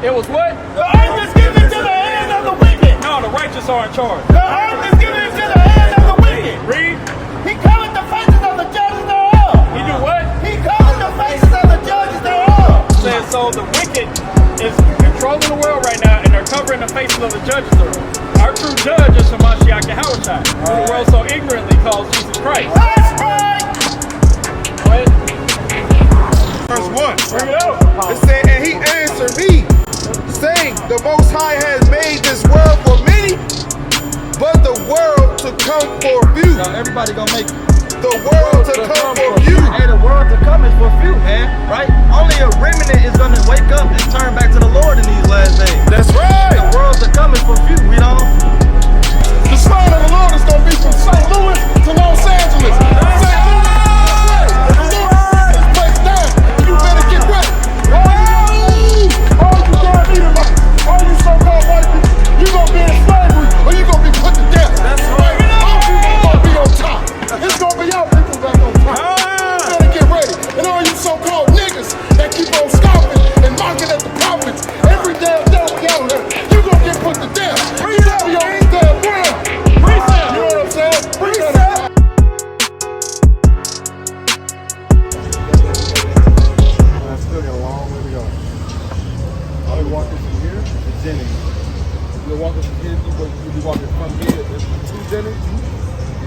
It was what? The earth is given to the hand of the wicked. No, the righteous are in charge. The earth is given to the hand of the wicked. Read. He covered the faces of the judges thereof. He do what? He covered the faces of the judges thereof. Says so the wicked is controlling the world right now, and they're covering the faces of the judges thereof. Our true judge is Hamashiach Yahushua, who the world so ignorantly calls Jesus Christ. That's right. Go ahead. Verse 1. Bring it out. It said, and he answered me, saying, the Most High has made this world for many, but the world to come for few. So everybody gonna make The world to come for few. Hey, the world to come is for few, man. Right? Only a remnant is gonna wake up and turn back to the Lord in these last days. That's right. The world to come is for few, you know? The sign of the Lord is going to be from St. Louis to Los Angeles. St. Louis, this place down. You better get ready. All you damn Edomites, all you so-called white people, you going to be in slavery or you going to be put to death. That's right. Our people going to be on top. It's going to be our people back on top. You better get ready. And all you so-called niggas that keep on scoffing and mocking at the prophets every damn day we out here, you going to get put to death. You got to be on this damn ground. You know what I'm saying? I still got a long way to go. I'll be walking from here to Jennings. If you're walking from here, you'll be walking from here to Jennings.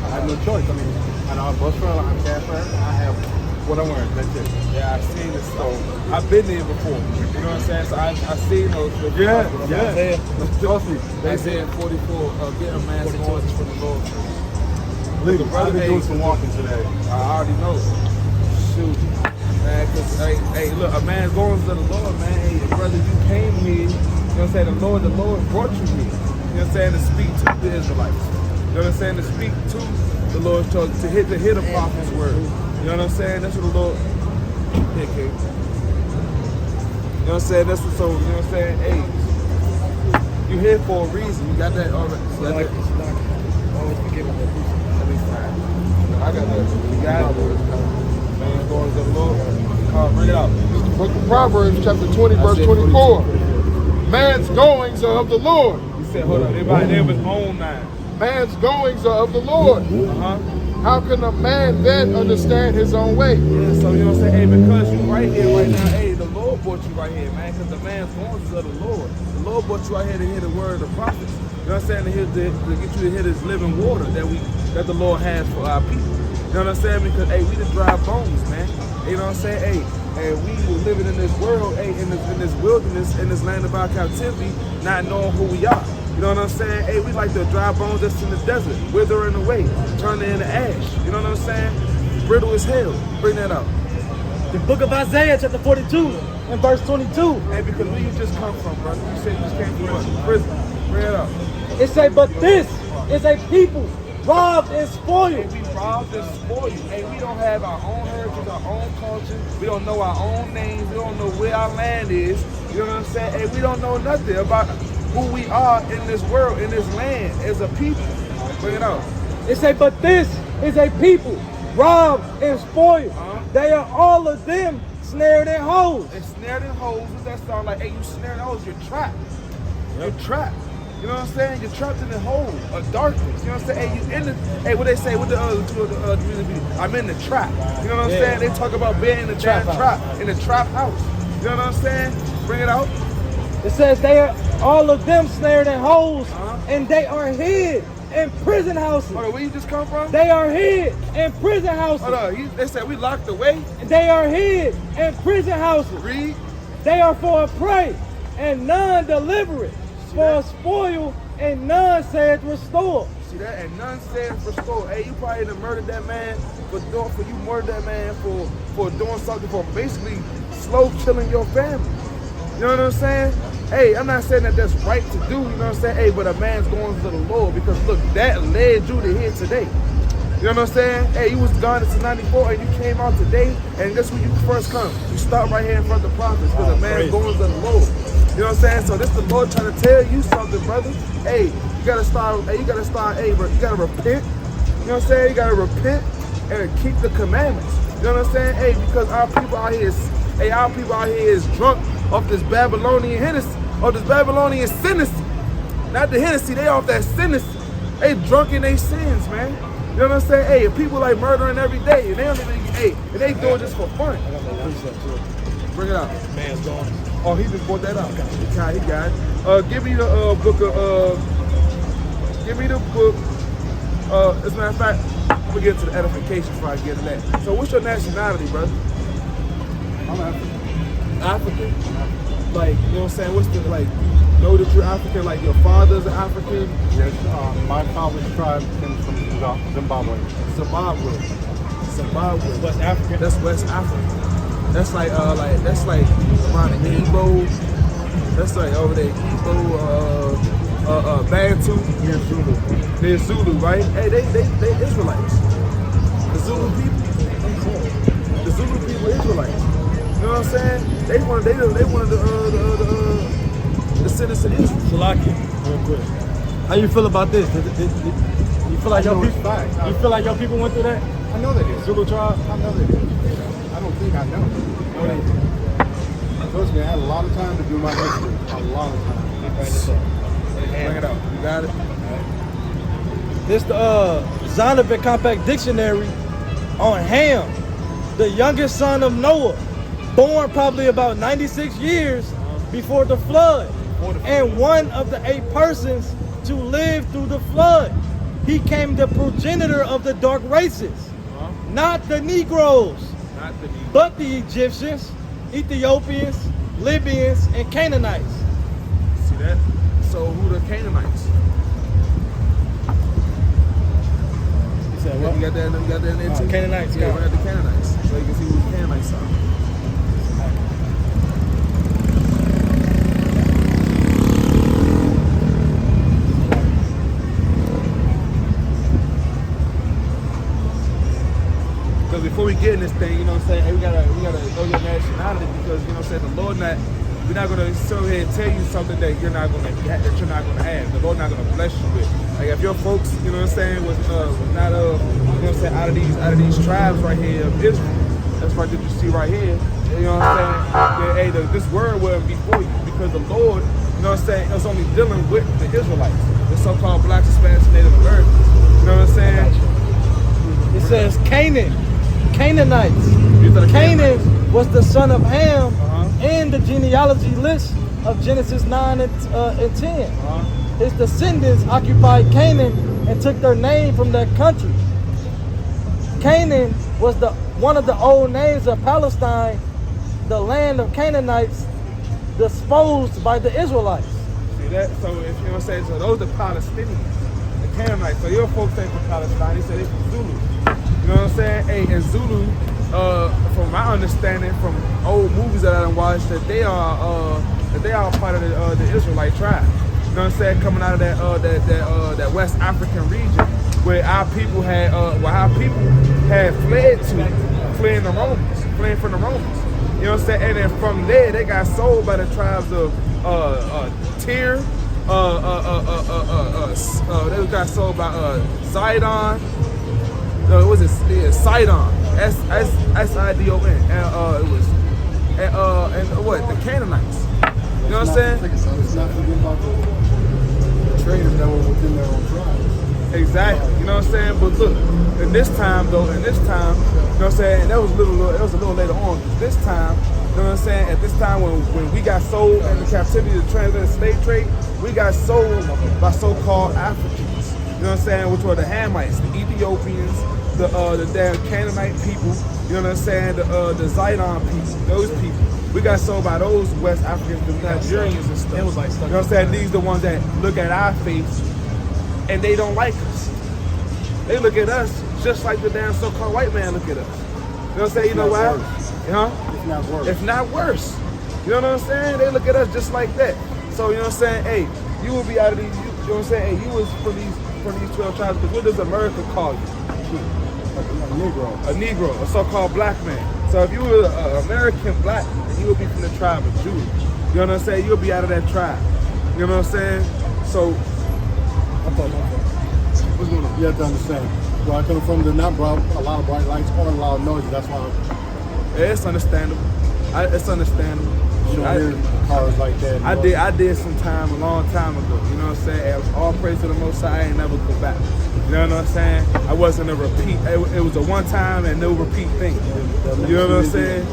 I have no choice. I mean, I'm a bus driver, I'm a cab driver, I have what I'm wearing, that's it. Yeah, I've seen this store. I've been there before. You know what I'm saying? So I've seen those. Yeah. Trust me. They said 44, get a man's going for the Lord. Believe me, I've been doing some walking today. I already know. Shoot. Man, cause hey, look, a man's going to the Lord, man. Hey, brother, you came here, you know what I'm saying? The Lord brought you here. You know what I'm saying? To speak to the Israelites. You know what I'm saying? To speak to the Lord, to hit the prophet's word. You know what I'm saying? That's what the Lord hit, King. You know what I'm saying? That's what, so, you know what I'm saying? Hey, you here for a reason. You got that already. So Always forgiving that people. I got that. You got it. Man, going to the Lord. Bring it out. Book of Proverbs, chapter 20, verse 24. Man's goings are of the Lord. He said, hold on, everybody there was own mind. Man's goings are of the Lord. Uh-huh. How can a man then understand his own way? Yeah, so you know what I'm saying? Hey, because you right here right now, hey, the Lord brought you right here, man, because the man's goings is of the Lord. The Lord brought you right here to hear the word of the prophets. You know what I'm saying? To get you to hear this living water that the Lord has for our people. You know what I'm saying? Because, hey, we the dry bones, man. You know what I'm saying? Hey, and we were living in this world, hey, in this wilderness, in this land of our captivity, not knowing who we are. You know what I'm saying? Hey, we like the dry bones that's in the desert, withering away, turning into ash. You know what I'm saying? Brittle as hell. Bring that out. The book of Isaiah, chapter 42, and verse 22. Hey, because where you just come from, brother? You said you just came from prison. Bring it out. It say, but this is a people robbed and spoiled. Hey, we robbed and spoiled. Hey, we don't have our own heritage, our own culture. We don't know our own names. We don't know where our land is. You know what I'm saying? Hey, we don't know nothing about who we are in this world, in this land, as a people. Bring it out. It say, but this is a people robbed and spoiled. They are all of them snared in holes. And snared in holes, what that sound like? Hey, you snared in holes, you're trapped. You're trapped. You know what I'm saying? You're trapped in the hole of darkness. You know what I'm saying? Hey, you in the, hey, what they say, what the other two I'm in the trap. You know what I'm saying? They talk about being in the trap, in the trap house. You know what I'm saying? Bring it out. It says they are all of them snared in holes, and they are hid in prison houses. Hold on, where you just come from? They are hid in prison houses. Hold on, they said we locked away. They are hid in prison houses. Read. They are for a prey, and none deliver it. For a spoil, and none saith restore. See that? And none said restore. Hey, you probably done murdered that man you murdered that man for doing something, for basically slow killing your family. You know what I'm saying? Hey, I'm not saying that that's right to do, you know what I'm saying? Hey, but a man's going to the Lord, because look, that led you to here today. You know what I'm saying? Hey, you was gone since 94 and you came out today, and guess when you first come? You start right here in front of the prophets, because a man's going to the Lord. You know what I'm saying? So this the Lord trying to tell you something, brother. Hey, you gotta start, bro, you gotta repent. You know what I'm saying? You gotta repent and keep the commandments. You know what I'm saying? Hey, because our people out here is drunk off this Babylonian Hennessy, off this Babylonian Hennessy. Not the Hennessy, they off that Hennessy. They drunk in their sins, man. You know what I'm saying? Hey, people like murdering every day, and they don't even, hey, and they do it just for fun. Bring it out. Man's gone. Oh, he just brought that out. He got it. Give me the book of, give me the book. As a matter of fact, we'll get to the edification before I get to that. So what's your nationality, brother? I'm African. African? Like, you know what I'm saying? What's the, like, know that you're African, like your father's an African? Yes, my father's tribe comes from Zimbabwe. Zimbabwe. West African. That's West Africa. That's like that's like around the Igbo. That's like over there, Igbo, Bantu. Near Zulu. They're Zulu, right? Hey, they Israelites. The Zulu people. The Zulu people Israelites. You know what I'm saying? They one of the descendants of Israel. Salakia. Real quick. How you feel about this? You feel like your people? You feel like your people went through that? I know they did. Zulu tribe? I know they did. I don't think I know. No, they did. Trust me, I had a lot of time to do my history. A lot of time. Bring it out. You got it? This the Zondervan Compact Dictionary on Ham, the youngest son of Noah, born probably about 96 years before the flood, and one of the 8 persons to live through the flood. He came the progenitor of the dark races, not the Negroes, but the Egyptians, Ethiopians, Libyans, and Canaanites. See that? So who the Canaanites? You said You got that in there too? Canaanites, Yeah, yeah. we got the Canaanites. So you can see who the Canaanites are. Because before we get in this thing, you know what I'm saying, hey, we gotta know your nationality, because you know what I'm saying, the Lord we're not gonna sit here and tell you something that you're not gonna have. The Lord not gonna bless you with. Like if your folks, you know what I'm saying, was not you know what I'm saying, out of these tribes right here of Israel, that's right that you see right here. You know what I'm saying? Yeah, hey, this word wasn't before you, because the Lord, you know what I'm saying, it's only dealing with the Israelites, the so-called blacks, Hispanics, and Native Americans. You know what I'm saying? It says Canaan, Canaanites. Canaan Canaan was the son of Ham in the genealogy list of Genesis 9 and 10. His descendants occupied Canaan and took their name from that country. Canaan was one of the old names of Palestine, the land of Canaanites disposed by the Israelites. See that? So if you know what I'm saying, so those are Palestinians, the Canaanites. So your folks ain't from Palestine, they say they from Zulu. You know what I'm saying? Hey, in Zulu, from my understanding from old movies that I done watched, that they are part of the Israelite tribe. You know what I'm saying? Coming out of that West African region where our people had fled from the Romans. You know what I'm saying? And then from there they got sold by the tribes of Tyr. They got sold by Sidon. No, it was Sidon. S-I-D-O-N. And it was and what? The Canaanites. You know what I'm saying? Let's not forget about the traders that were within their own tribe. Exactly. You know what I'm saying? But look, in this time, you know what I'm saying? And that was a little later on. This time, you know what I'm saying? At this time when we got sold into captivity, the transatlantic slave trade, we got sold by so-called Africans. You know what I'm saying? Which were the Hamites, the Ethiopians, the damn Canaanite people. You know what I'm saying? The Zidon people, those people. We got sold by those West Africans, the Nigerians and stuff. It was like stuck. You know what I'm saying? These are the ones that look at our face and they don't like us. They look at us just like the damn so-called white man look at us. You know what I'm saying? You know why? It's not worse. If not worse. You know what I'm saying? They look at us just like that. So you know what I'm saying? Hey, you will be out of these, you know what I'm saying? Hey, you was from these 12 tribes, because what does America call you? A Negro. A Negro, a so-called black man. So if you were an American black, then you would be from the tribe of Judah. You know what I'm saying? You'll be out of that tribe. You know what I'm saying? So, what's going on? You have to understand. Where I come from, there's not a lot of bright lights or a lot of noise. That's why. Yeah, it's understandable. It's understandable. You don't hear cars like that. I did some time a long time ago. You know what I'm saying? All praise to the Most High. I ain't never go back. You know what I'm saying? I wasn't a repeat. It was a one time and no repeat thing. You know what I'm saying?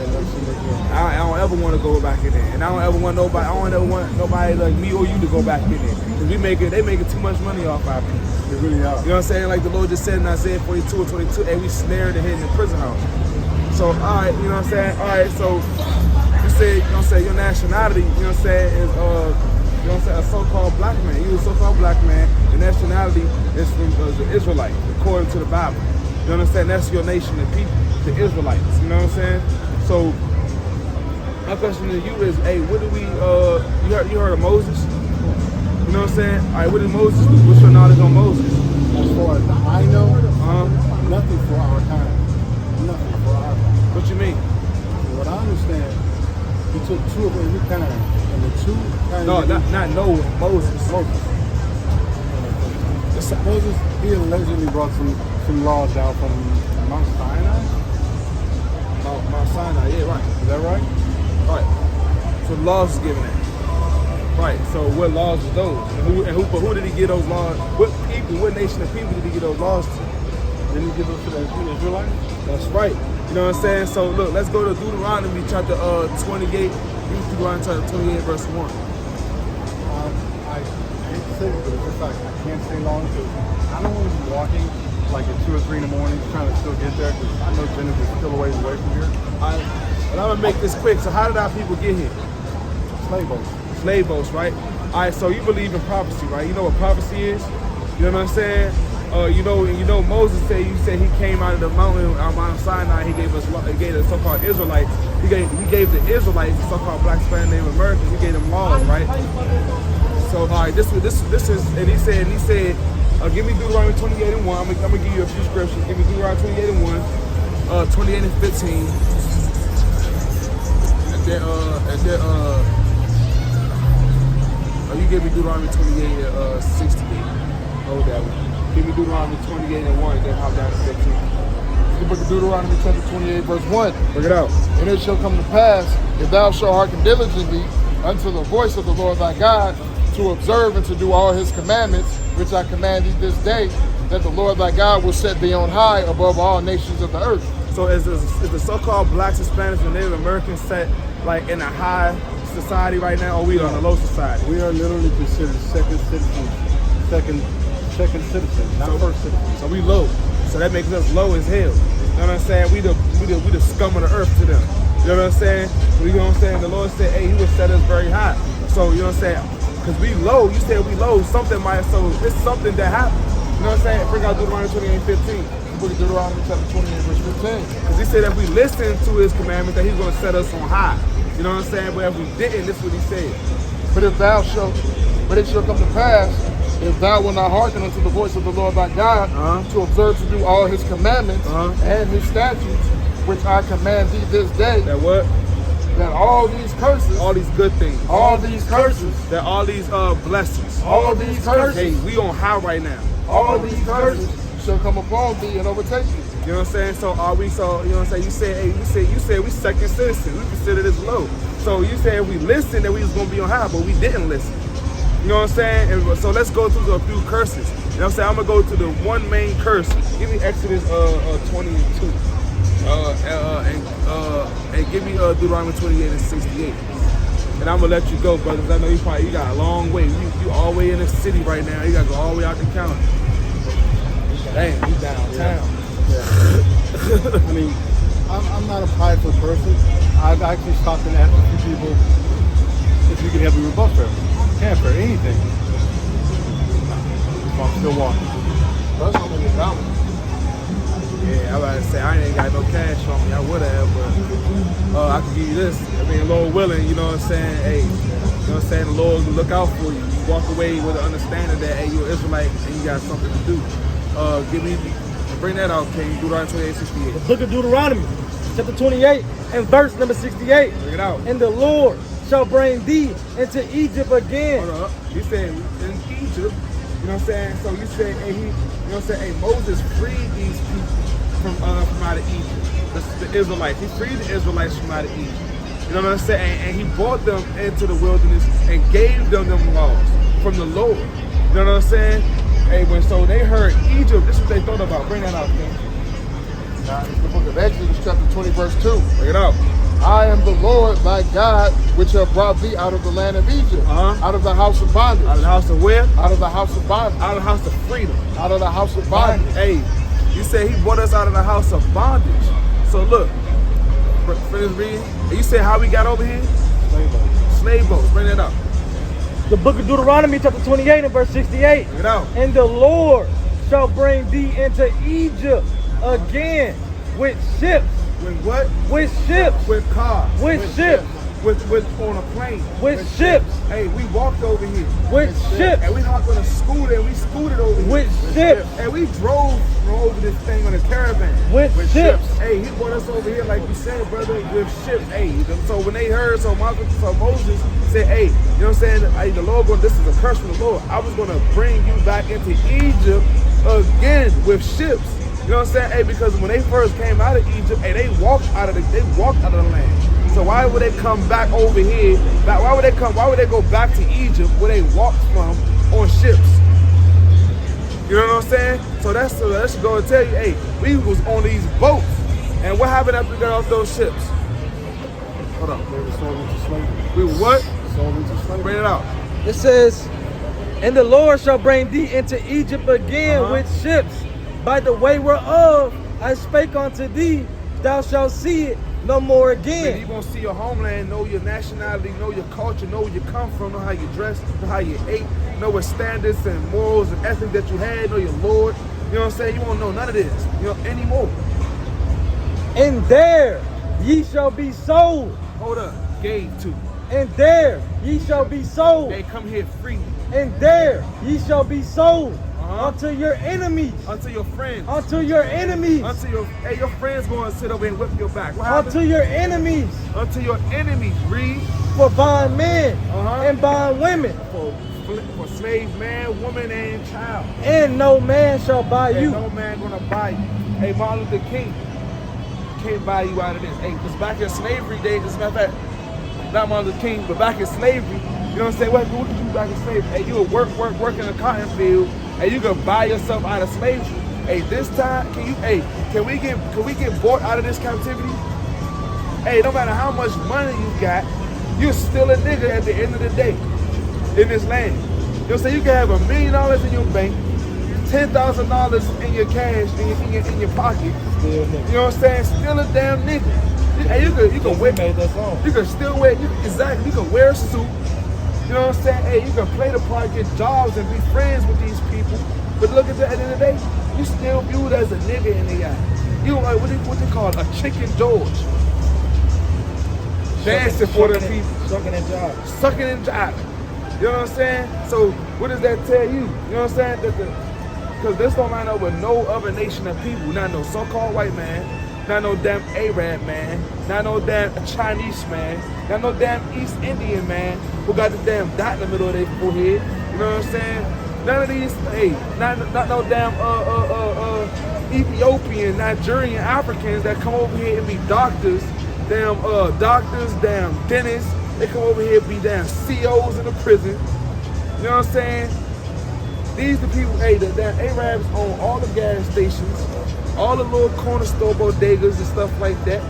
I don't ever want to go back in there, and I don't ever want nobody. I don't ever want nobody like me or you to go back in there, because they making too much money off our people. They really are. You know what I'm saying? Like the Lord just said in Isaiah 42 or 22, hey, we snared and hidden in the prison house. So, all right, you know what I'm saying? All right, so you say, you know what I'm saying, your nationality, you know what I'm saying, is, you know what I'm saying, a so-called black man. You a so-called black man. Your nationality is from the Israelite, according to the Bible. You know what I'm saying? That's your nation and people, the Israelites. You know what I'm saying? So, my question to you is, hey, what do we, you heard of Moses? You know what I'm saying? All right, what did Moses do? What's your knowledge on Moses? As far as I know, nothing for our kind. Nothing for our kind. What you mean? What I understand, he took two of every kind, and the two kind. No, not Noah, Moses. Moses, he allegedly brought some laws down from Mount Sinai. Mount Sinai, yeah, right. Is that right? Right. So the laws is given out. Right. So what laws is those? And who did he give those laws? What people? What nation of people did he give those laws to? Didn't he give those to the Israelites? That's right. You know what I'm saying? So look, let's go to Deuteronomy chapter 28. Deuteronomy chapter 28, verse 1. I hate to say this, but it's just like I can't stay long because I don't want to be walking like at 2 or 3 in the morning trying to still get there, because I know Jennifer's still a ways away from here. But I'm gonna make this quick. So how did our people get here? Slave boats. Slave boats, right? All right. So you believe in prophecy, right? You know what prophecy is? You know what I'm saying? You know Moses said he came out of the mountain on Mount Sinai. He gave the so-called Israelites. He gave the Israelites, the so-called black Spanish Native Americans. He gave them laws, right? So all right, this is, and he said, give me Deuteronomy 28 and 1. I'm gonna give you a few scriptures. Give me Deuteronomy 28 and 1, 28 and 15, and then you give me Deuteronomy 28 and 68. Hold that one. Give me Deuteronomy 28 and 1, and then hop down to 15. The book of Deuteronomy chapter 28 verse 1. Bring it out. And it shall come to pass, if thou shalt hearken diligently unto the voice of the Lord thy God, to observe and to do all his commandments, which I command thee this day, that the Lord thy God will set thee on high above all nations of the earth. So is the so-called blacks, Hispanics, and Native Americans set like in a high society right now, or we are in a low society? We are literally considered second citizens, not first citizens. So we low. So that makes us low as hell. You know what I'm saying? We the scum of the earth to them. You know what I'm saying? You know what I'm saying? The Lord said, hey, he would set us very high. So you know what I'm saying? Because we low, you said we low, something might, so it's something that happened. You know what I'm saying? Bring out Deuteronomy 28 and 15. The book of Deuteronomy chapter 28 verse 15. Because he said if we listen to his commandments, that he's going to set us on high. You know what I'm saying? But if we didn't, this is what he said. But it shall come to pass, if thou wilt not hearken unto the voice of the Lord thy God, to observe to do all his commandments and his statutes, which I command thee this day, That what? that all these curses, All these good things. all these curses, That all these blessings. all these curses, Hey, we on high right now. all these curses shall come upon thee and overtake thee. You know what I'm saying? So are we, so you know what I'm saying? You said we second citizens. We consider this low. So you said if we listened that we was gonna be on high, but we didn't listen. You know what I'm saying? And so let's go through a few curses. You know what I'm saying? I'm gonna go to the one main curse. Give me Exodus 22. And give me Deuteronomy 28 and 68. And I'm gonna let you go, brothers. I know you got a long way. You all the way in the city right now. You gotta go all the way out the county. Damn, you downtown. Yeah. I mean, I'm not a prideful person. I've actually stopped and asked a few people if you could help me with bus fare. Can't for anything. So I'm still walking. That's not gonna get down. Yeah, I'm about to say I ain't got no cash on me. I would have, but I can give you this. I mean, Lord willing, you know what I'm saying? Hey, you know what I'm saying? The Lord will look out for you. You walk away with an understanding that, hey, you're an Israelite and you got something to do. Bring that out, King. Deuteronomy 28, 68. The book of Deuteronomy, chapter 28, and verse number 68. Bring it out. And the Lord shall bring thee into Egypt again. Hold up. He said in Egypt, you know what I'm saying? So you said, hey, you know what I'm saying? Hey, Moses freed these people from out of Egypt. The Israelites. He freed the Israelites from out of Egypt. You know what I'm saying? And he brought them into the wilderness and gave them laws from the Lord. You know what I'm saying? Hey, so they heard Egypt, this is what they thought about. Bring that out, King. Now, it's the book of Exodus, chapter 20, verse 2. Bring it out. I am the Lord thy God, which have brought thee out of the land of Egypt, out of the house of bondage. Out of the house of where? Out of the house of bondage. Out of the house of freedom. Out of the house of bondage. Hey, he said he brought us out of the house of bondage. So look, finish reading. And you said how we got over here? Slave boats. Slave boats. Bring that up. The book of Deuteronomy chapter 28 and verse 68. Bring it out. And the Lord shall bring thee into Egypt again with ships. With what? With ships. With cars. With ships. With on a plane. With ships. Hey, we walked over here. With ships. And we hopped on a scooter and we scooted over here. With ships. And we drove over this thing on a caravan. With ships. Hey, he brought us over here, like you said, brother, with ships. Hey, so when they heard, so Moses said, hey, you know what I'm saying? Hey, the Lord, this is a curse from the Lord. I was going to bring you back into Egypt again with ships. You know what I'm saying? Hey, because when they first came out of Egypt, hey, they walked out of the land. So why would they come back over here? Why would they go back to Egypt where they walked from on ships? You know what I'm saying? So that should go and tell you, hey, we was on these boats. And what happened after we got off those ships? Hold on. They were sold into slavery. We were what? Sold into slavery. Bring it out. It says, and the Lord shall bring thee into Egypt again with ships. By the way whereof I spake unto thee, thou shalt see it no more again. You're going to see your homeland, know your nationality, know your culture, know where you come from, know how you dress, know how you ate, know what standards and morals and ethics that you had, know your Lord. You know what I'm saying? You won't know none of this, you know, anymore. And there ye shall be sold. Hold up. Gave to. And there ye shall be sold. Hey, come here free. And there ye shall be sold unto your enemies. Unto your friends. Unto your enemies. Unto your friends going to sit over and whip your back. What Unto your enemies. Unto your enemies. Read. For bond men and bond women. For slave man, woman, and child. And no man shall buy you. No man gonna buy you. Hey, Martin Luther King can't buy you out of this. Hey, because back in slavery days, as a matter of fact, not Martin Luther King, but back in slavery, you know what I'm saying? What did you do back in slavery? Hey, you would work in a cotton field, and you could buy yourself out of slavery. Hey, this time, can we get bought out of this captivity? Hey, no matter how much money you got, you're still a nigga at the end of the day in this land. You know what I'm saying? You can have $1 million in your bank, $10,000 in your cash in your pocket. You know what I'm saying? Still a damn nigga. Hey, you can wear that song. You can still wear you can wear a suit. You know what I'm saying? Hey, you can play the part, get jobs, and be friends with these people. But look at the end of the day, you still viewed as a nigga in the eye. You like what they call a chicken George. Dancing for the people. Sucking and jiving. Sucking and jiving. You know what I'm saying? So what does that tell you? You know what I'm saying? Because this don't line up with no other nation of people. Not no so-called white man, not no damn Arab man, not no damn Chinese man, not no damn East Indian man who got the damn dot in the middle of their forehead. You know what I'm saying? None of these, not no damn Ethiopian, Nigerian Africans that come over here and be doctors, damn dentists. They come over here and be damn COs in the prison. You know what I'm saying? These the people, the damn Arabs own all the gas stations, all the little corner store bodegas and stuff like that.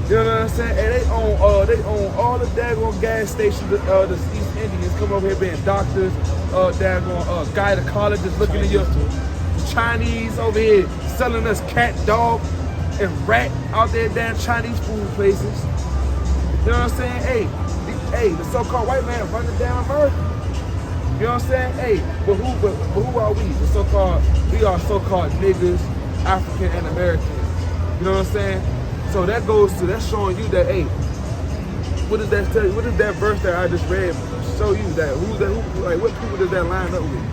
You know what I'm saying? And they own all the daggone gas stations. The East Indians come over here being doctors, daggone guy to colleges looking at your Chinese over here selling us cat, dog, and rat out there damn Chinese food places. You know what I'm saying? Hey, the so-called white man running down America. You know what I'm saying? Hey, but who are we? We are so-called niggas, African and American. You know what I'm saying? So that's showing you that, hey, what does that tell you? What does that verse that I just read show you that? What people does that line up with?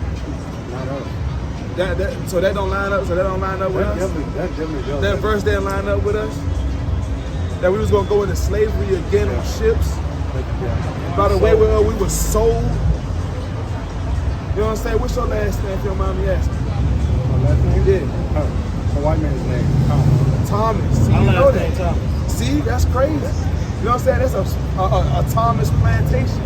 Not us. So that don't line up. So that don't line up with us. That definitely does. That verse didn't line up with us. That we was gonna go into slavery again on ships. By the way, we were sold. You know what I'm saying? What's your last name, if you don't mind me asking? My last name? Yeah. The white man's name, Thomas. Thomas. See, you know that. See, that's crazy. You know what I'm saying? That's a Thomas plantation.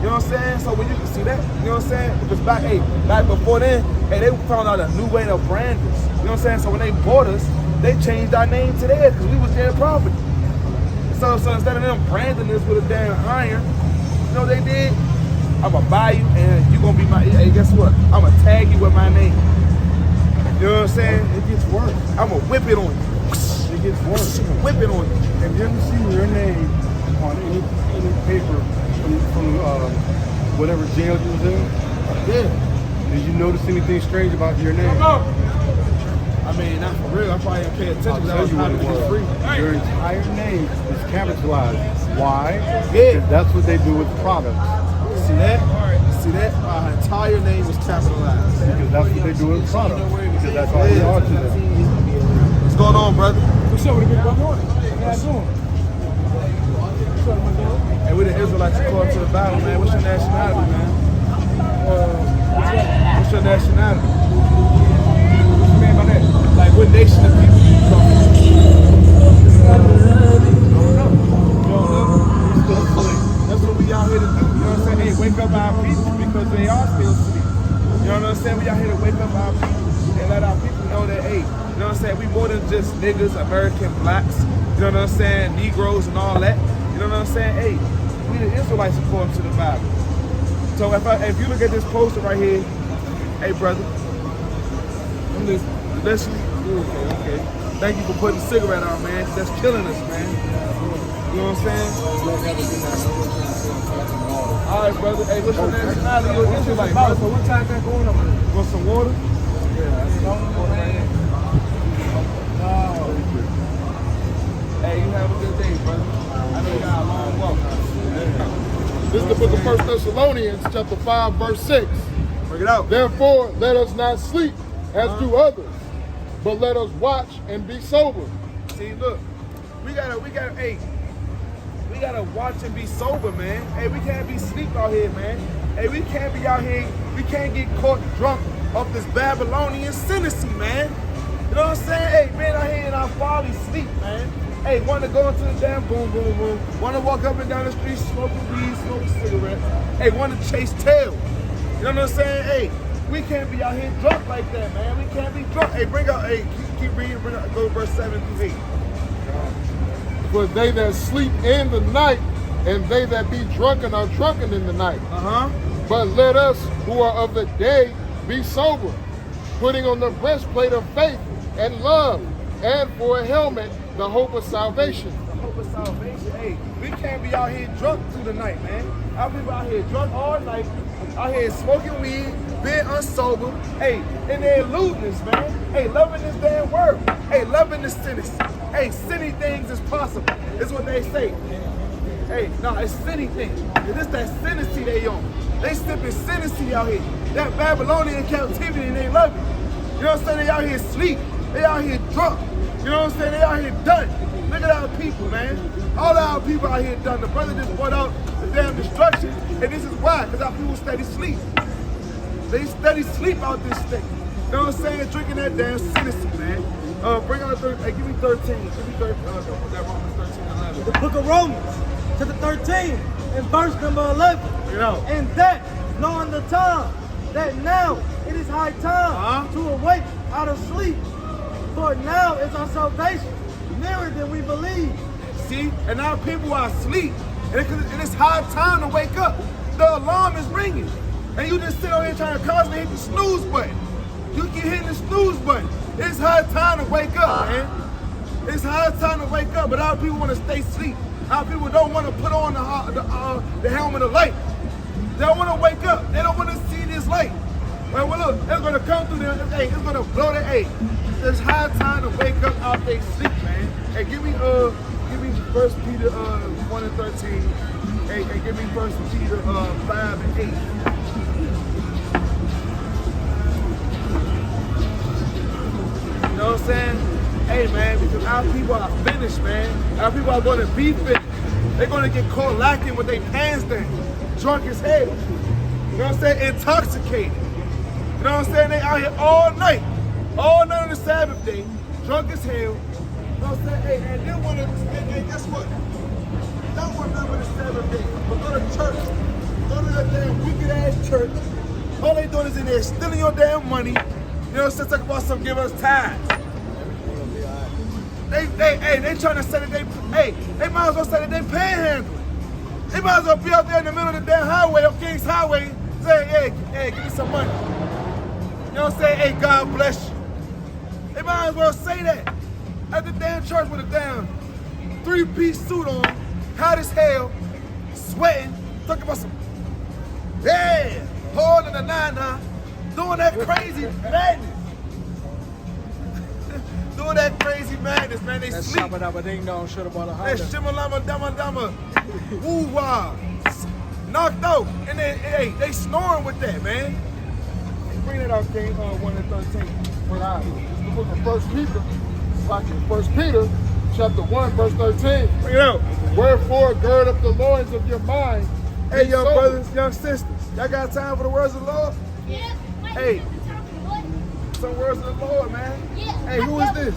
You know what I'm saying? So when you can see that, you know what I'm saying? Because back before then, they found out a new way to brand us. You know what I'm saying? So when they bought us, they changed our name to theirs because we was their property. So instead of them branding us with a damn iron, you know what they did? I'ma buy you and you gonna be my, hey, guess what? I'ma tag you with my name. You know what I'm saying? It gets worse. I'ma whip it on you. It gets worse. Whip it on you. Have you ever seen your name on any paper from whatever jail you was in? Yeah. Did you notice anything strange about your name? No. I mean, not for real. I probably didn't pay attention I'll because I tell was you what happy it to be free. was. Your entire name is capitalized. Why? Yeah. Because that's what they do with products. See that? See that? My entire name was capitalized. Because that's what they do with products. Because that's all they are to them. What's going on, brother? What's up with the big brother? How you doing? Hey, we the Israelites called to the battle, man. What's your nationality, man? What's your nationality? What you mean by that? Like, what nation of people you come from? I don't know. You don't know? That's what we out here to do. You know what I'm saying? Hey, wake up our people because they are still asleep. You know what I'm saying? We out here to wake up our people and let our people know that, hey, you know what I'm saying? We more than just niggas, American blacks, you know what I'm saying? Negroes and all that. You know what I'm saying? Hey, we the Israelites according to the Bible. So if you look at this poster right here, hey brother, I'm listening. Okay. Thank you for putting the cigarette on, man. That's killing us, man. You know what I'm saying? All right, brother. Hey, what's your nationality? You're an Israelite, brother. So what time that going on? Want some water? Yeah, that's water right here. Hey, you have a good day, brother. I know you got a long walk. This is the book of 1 Thessalonians, chapter 5, verse 6. Bring it out. Therefore, let us not sleep as do others, but let us watch and be sober. See, look, we gotta watch and be sober, man. Hey, we can't be sleep out here, man. Hey, we can't be out here, we can't get caught drunk off this Babylonian cynicism, man. You know what I'm saying? Hey, man, out here in our folly sleep, man. Hey, want to go into the damn boom, boom, boom. Want to walk up and down the street smoking weed, smoking cigarettes. Hey, want to chase tail. You know what I'm saying? Hey, we can't be out here drunk like that, man. We can't be drunk. Hey, bring out, hey, keep reading, go to verse 7 through 8. For they that sleep in the night, and they that be drunken are drunken in the night. But let us who are of the day be sober, putting on the breastplate of faith and love, and for a helmet, the hope of salvation. The hope of salvation. Hey, we can't be out here drunk through the night, man. Our people out here drunk all night, out here smoking weed, being unsober. Hey, and they're eluding us, man. Hey, loving this damn word. Hey, loving the sinners. Hey, sinny things is possible. Is what they say. Hey, no, it's sinny things. It's that sinnesty they on. They sipping sinnesty out here. That Babylonian captivity, and they love it. You know what I'm saying? They out here asleep. They out here drunk. You know what I'm saying? They out here done. Look at our people, man. All our people out here done. The brother just brought out the damn destruction. And this is why, because our people steady sleep. They steady sleep out this thing. You know what I'm saying? Drinking that damn citizen, man. Bring on hey, give me 13. Give me 13. That Romans 13 and 11. The book of Romans, chapter 13, and verse number 11. You know. And that, knowing the time, that now it is high time to awake out of sleep. For now is our salvation nearer than we believe. See? And our people are asleep. And it's high time to wake up. The alarm is ringing. And you just sit on here trying to constantly hit the snooze button. You keep hitting the snooze button. It's high time to wake up, man. It's high time to wake up, but our people want to stay asleep. Our people don't want to put on the helmet of light. They don't want to wake up. They don't want to see this light. Well, look, it's going to come through there. Hey, it's going to blow their age. It's high time to wake up out they sleep, man. Hey, give me 1 Peter 1 and 13. Hey, give me 1 Peter 5 and 8. You know what I'm saying? Hey, man, because our people are finished, man. Our people are going to be finished. They're going to get caught lacking with their pants down, drunk as hell. You know what I'm saying? Intoxicated. You know what I'm saying? They out here all night on the Sabbath day, drunk as hell. You know what I'm saying? Hey, and then hey, guess what? don't remember the Sabbath day, but go to church. Go to that damn wicked ass church. All they doing is in there stealing your damn money. You know what I'm saying? Talk about some give us tithes. They trying to say that they might as well say that they panhandling. They might as well be out there in the middle of the damn highway, on King's Highway, saying, hey, give me some money. You know what I'm saying? Hey, God bless you. They might as well say that at the damn church with a damn 3-piece suit on, hot as hell, sweating, talking about some, holding the nine, doing that crazy madness. Doing that crazy madness, man. They sleep. Shabba ding dong, shit about a That shimmalama dama woo wah, knocked out, and they snoring with that, man. Bring it out, King 1 and 13. What I It's the book of 1 Peter. Like in 1 Peter, chapter 1, verse 13. Bring it out. Wherefore, gird up the loins of your mind. Hey, Be young sober. brothers, young sisters, y'all got time for the words of the Lord? Yeah. Hey. Some words of the Lord, man. Yeah. Hey, who is this?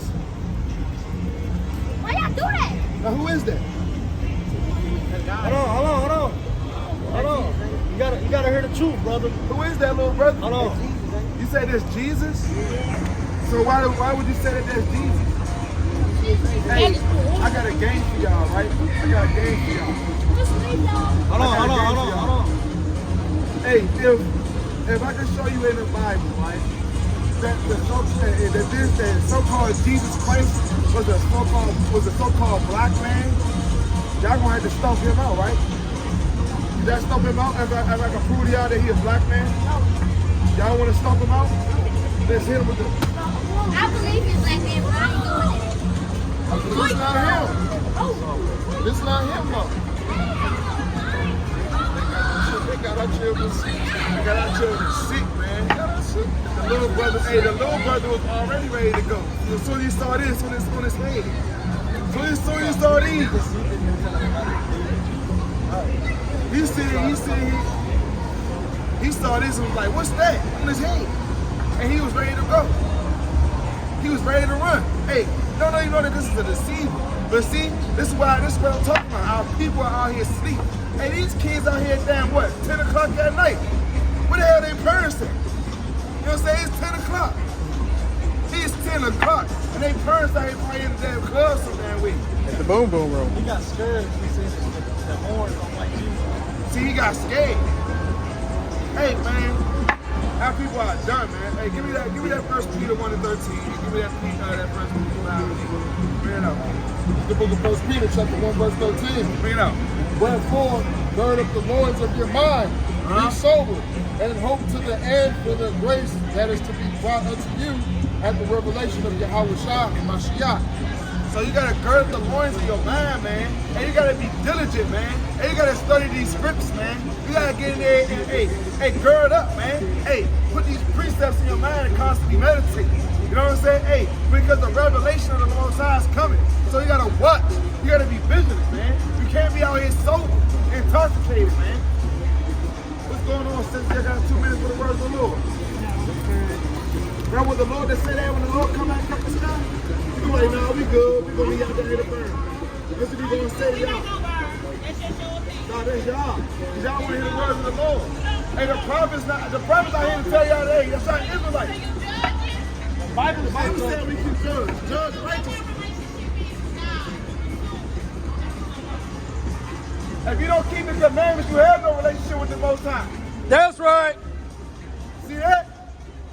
Why y'all do that? Now, who is that? Hold on. You gotta hear the truth, brother. Who is that, little brother? Hold on. You say that's Jesus? So why would you say that that's Jesus? Hey, I got a game for y'all, right? I got a game for y'all. Hold on. Hey, if I can show you in the Bible, right, that the so-called Jesus Christ was a so-called black man, y'all gonna have to stomp him out, right? Y'all stomp him out if I can prove to y'all that he a black man? Y'all wanna stomp him out? Let's hit him with the. I believe in black man, but I ain't doing it. This not him. This not him, though. They got our children sick. Got our children sick, man. The little brother was already ready to go. As soon as he saw this on his head. As soon as he saw these. He saw this and was like, what's that on his head? And he was ready to go. He was ready to run. Hey, you know that this is a deceiver. But see, this is what I'm talking about. Our people are out here asleep. Hey, these kids out here damn what? 10 o'clock at night. Where the hell they parents at? You know what I'm saying? It's 10 o'clock. It's 10 o'clock. And they parents out here playing the damn club some damn week. At the boom boom room. He got scared. He said the horns don't like you. See, he got scared. Hey, man. Our people are done, man. Hey, give me that 1 Peter 1 and 13. Give me that 1 Peter 5. Bring it out. The book of 1 Peter, chapter 1, verse 13. Bring it out. Wherefore, gird up the loins of your mind. Be sober, and hope to the end for the grace that is to be brought unto you at the revelation of Yahweh Shah and Mashiach. So you gotta gird up the loins of your mind, man. And you gotta be diligent, man. And you gotta study these scripts, man. You gotta get in there and hey, gird up, man. Hey, put these precepts in your mind and constantly meditate. You know what I'm saying? Hey, because the revelation of the Most High is coming. So you gotta watch. You gotta be vigilant, man. You can't be out here sober, intoxicated, man. What's going on, since I got 2 minutes for the words of the Lord? Now, with the Lord that said that when the Lord come back up the sky, you like, no, we good. We gonna be out there to burn. That's what he gonna say to y'all. No, that's y'all. Y'all wanna hear the words of the Lord. Hey, the prophets out here to tell y'all, hey, that's our Israelites. The Bible said we can judge righteously. If you don't keep the commandments, you have no relationship with the Most High. That's right. See that?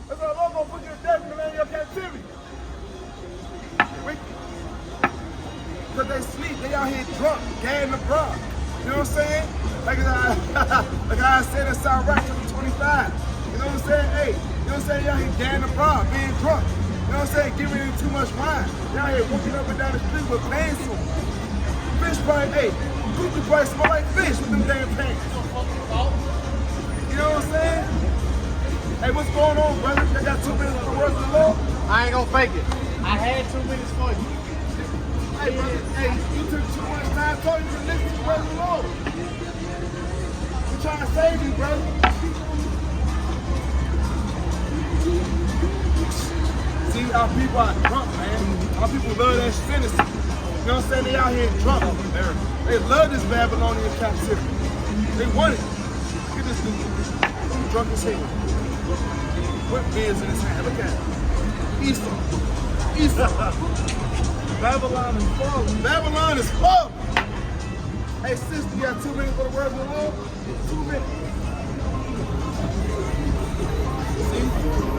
That's why the Lord gonna put you to death in the land of your captivity. Because they sleep, they out here drunk, gagging the bra. You know what I'm saying? Like I said in South Rock, 25. You know what I'm saying? Hey, you know what I'm saying? Y'all here gagging the bra, being drunk. You know what I'm saying? Giving in too much wine. Y'all here walking up and down the street with pants on. Fish probably, hey, Gucci probably smell like fish with them damn pants. You know what I'm saying? Hey, what's going on, brother? I got 2 minutes for the words of the Lord. I ain't gonna fake it. I had 2 minutes for you. Hey, brother, hey, you took too much time. I told you to listen to the words of the Lord. We're trying to save you, brother. See, our people are drunk, man. Our people love that cynicism. You know what I'm saying? They out here drunk. They love this Babylonian captivity. They want it. Look at this dude. Drunk as hell. What beers in his hand? Look at him. Esau. Babylon is falling. Babylon is falling. Hey, sis, you got 2 minutes for the word of the Lord? 2 minutes. See?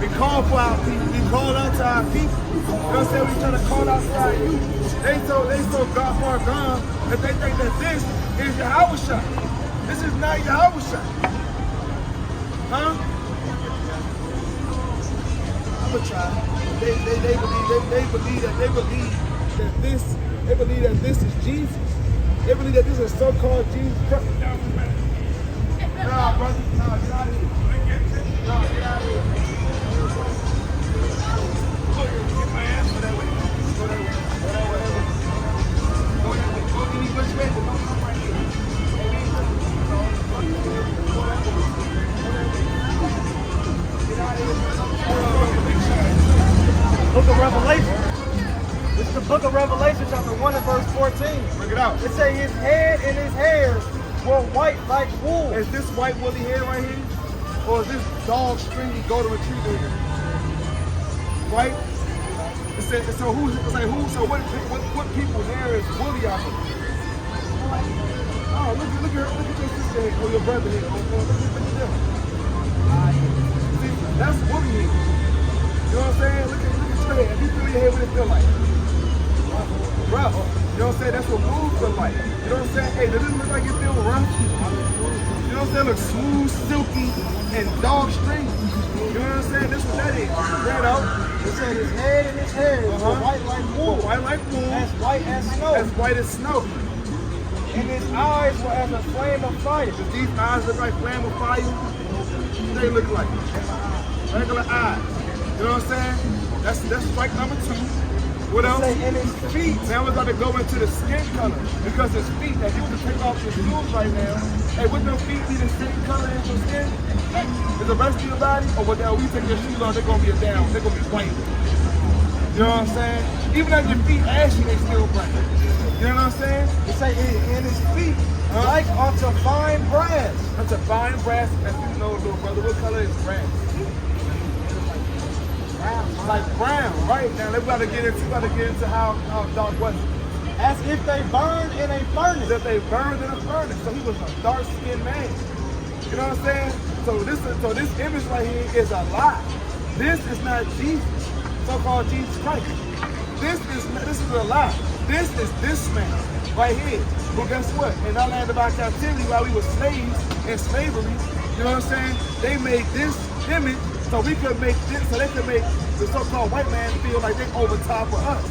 We call for our people. We call out to our people. You know what I'm saying? We trying to call out to our youth. They so God far gone that they think that this is Yahushua. This is not Yahushua. Huh? I'm gonna try. They believe that this is Jesus. They believe that this is so-called Jesus Christ. Nah, brother. Nah, get out of here. Nah, get out of here. Get my ass go that way. Go that way. Go that way. Go that way. Go any which way, but don't come right here. Go that way. Get out of here. Book of Revelation. This is the book of Revelation, chapter 1 and verse 14. Bring it out. It says his head and his hairs were white like wool. Is this white woolly hair right here? Or is this dog stringy golden retriever hair? Right? It said, so what people's hair is woolly out here? Oh, look at your sister hair, or your brother hair. Look at them. See, that's woolly hair. You know what I'm saying? Look at your hair. If you feel your hair, what it feel like? Rough. You know what I'm saying? That's what wool feel like. You know what I'm saying? Hey, does it look like it feel rough? You know what I'm saying? Look smooth, silky, and dog string. You know what I'm saying? This what that is. Right out. It said his head and his hairs were white like wool. White like wool. As white as snow. As white as snow. And his eyes were as a flame of fire. Does these eyes look like flame of fire? They look like regular eyes. You know what I'm saying? That's strike number 2. What else? And his feet. Now we're about to go into the skin color. Because his feet, if you were to take off your shoes right now, hey, would them feet be the same color as your skin? Is the rest of your body? Or would we take your shoes off, they're gonna be down, they're gonna be white. You know what I'm saying? Even if your feet ashy, they still bright. You know what I'm saying? It say in his feet, like unto fine brass. Unto fine brass, as you know, little brother, what color is brass? Like brown, right? Now we about to get into how dark was it? As if they burned in a furnace. That they burned in a furnace. So he was a dark-skinned man. You know what I'm saying? So this image right here is a lie. This is not Jesus, so-called Jesus Christ. This is a lie. This is this man right here. But guess what? In our land of our captivity, while we were slaves in slavery, you know what I'm saying? They made this image so we could make this, so they could make the so-called white man feel like they over top of us.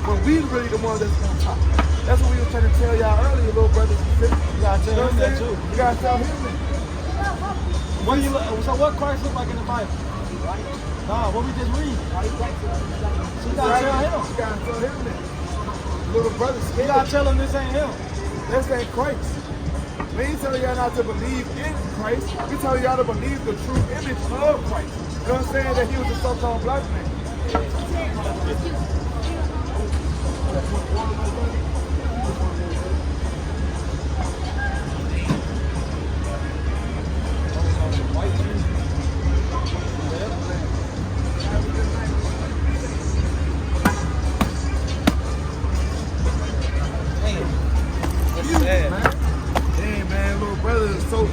When we really the ones that's on top. That's what we were trying to tell y'all earlier, little brothers and sisters. You gotta tell him that too. You gotta tell him that. So what Christ look like in the Bible? Nah, what we just read. So you gotta tell him. You gotta tell him that. Little brother, You gotta tell him this ain't him. this ain't Christ. We ain't telling y'all not to believe in Christ. We telling y'all to believe the true image of Christ. You know what I'm saying? That he was a so-called black man.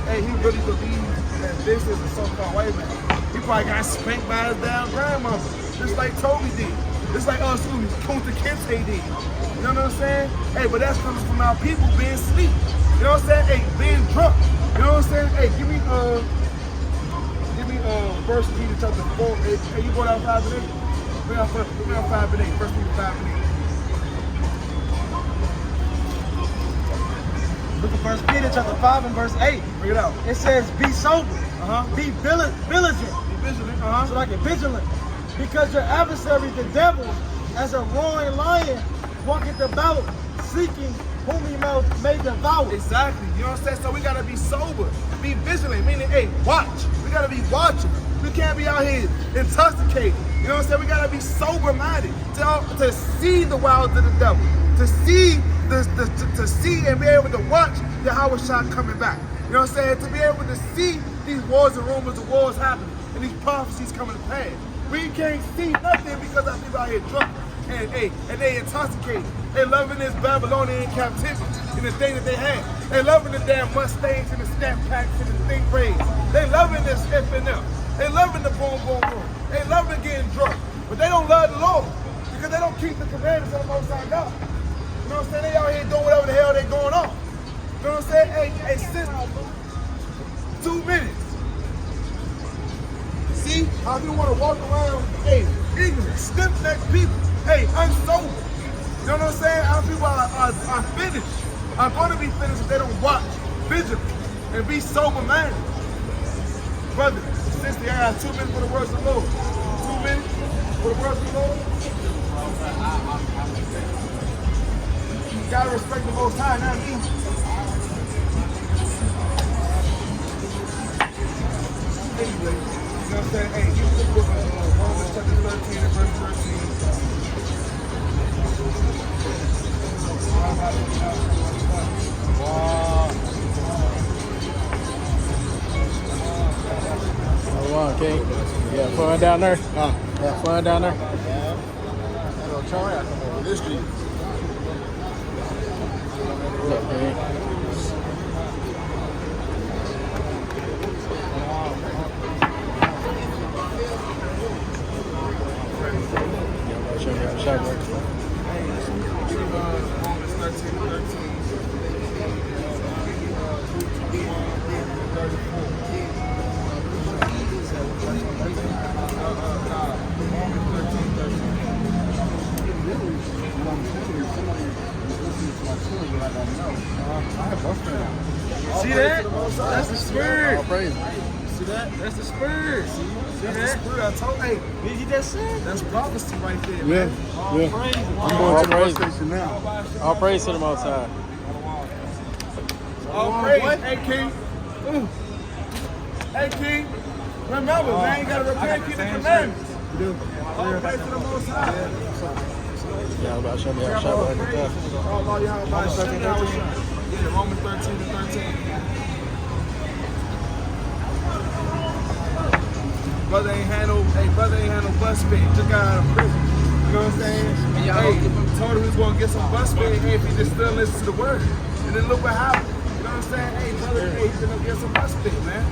Hey, he really believes that this is a so-called white man. He probably got spanked by his damn grandmother, just like Toby did. Just like Kunta Kinte did. You know what I'm saying? Hey, but that's coming from our people being asleep. You know what I'm saying? Hey, being drunk. You know what I'm saying? Hey, give me 1 Peter chapter 4. Hey, you going out 5 and 8? Give me out 5 and 8. 1 Peter 5 and 8. Look at 1 Peter chapter 5 and verse 8. Bring it out. It says, be sober. Be vigilant. Be vigilant. So like a vigilant. Because your adversary, the devil, as a roaring lion, walketh about, seeking whom he may devour. Exactly. You know what I'm saying? So we gotta be sober. Be vigilant. Meaning, hey, watch. We gotta be watching. We can't be out here intoxicated. You know what I'm saying? We gotta be sober-minded to see the wiles of the devil. to see to see and be able to watch Yahweh Shah coming back. You know what I'm saying? To be able to see these wars and rumors of wars happening and these prophecies coming to pass. We can't see nothing because our people out here drunk and they intoxicated. They loving this Babylonian captivity and the thing that they had. They loving the damn Mustangs and the snap packs and the thing braids. They loving this F&M. They loving the boom boom boom. They loving getting drunk. But they don't love the Lord because they don't keep the commandments of the Most High God. You know what I'm saying? They out here doing whatever the hell they going on. You know what I'm saying? Hey, sister, 2 minutes. See how you want to walk around, hey, ignorant, stiff-necked people, hey, unsober. You know what I'm saying? Our people are finished. Are going to be finished if they don't watch, vigilant, and be sober-minded. Brother, sister, I got 2 minutes for the words of the Lord. 2 minutes for the words of the Lord. You gotta respect the Most High, not me. Anyway, you know what I'm saying? Hey, give me the book of Romans chapter 13 and verse 13. Hold on, King. Yeah, fun down there. Yeah, fun down there. This street. Look, King. Show me how to shot work. Romans 13 and 13. See that? That's the spirit. All praise. See that? That's the spirit. See That's that? the spirit I told you. Did you just say? That's prophecy right there, Yeah, man. yeah. I'm All going to the bus praise. station now. All praise to the Most High. All praise. Hey, King. Hey, King. Remember, man, you gotta repent, keep the commandments. All praise to the Most High. Yeah, about to show me how to shot work with that. Yeah, Romans 13 and 13. Brother ain't had no bus fare. Just got out of prison. You know what I'm saying? Hey, told him he was gonna get some bus fare if he just still listen to the word. And then look what happened. You know what I'm saying? Hey, brother, hey, he's gonna get some bus fare, man.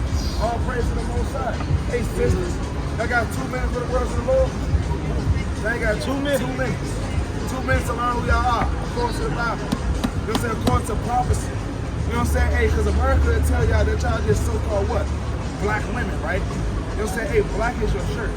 All praise to the Most High. Hey, sisters, I got 2 minutes for the words of the Lord. I got 2 minutes. 2 minutes. 2 minutes to learn who y'all are, according to the Bible. You know what I'm saying? According to prophecy. You know what I'm saying? Hey, because America will tell y'all that y'all just so-called what? Black women, right? You know what I'm saying? Hey, black is your shirt.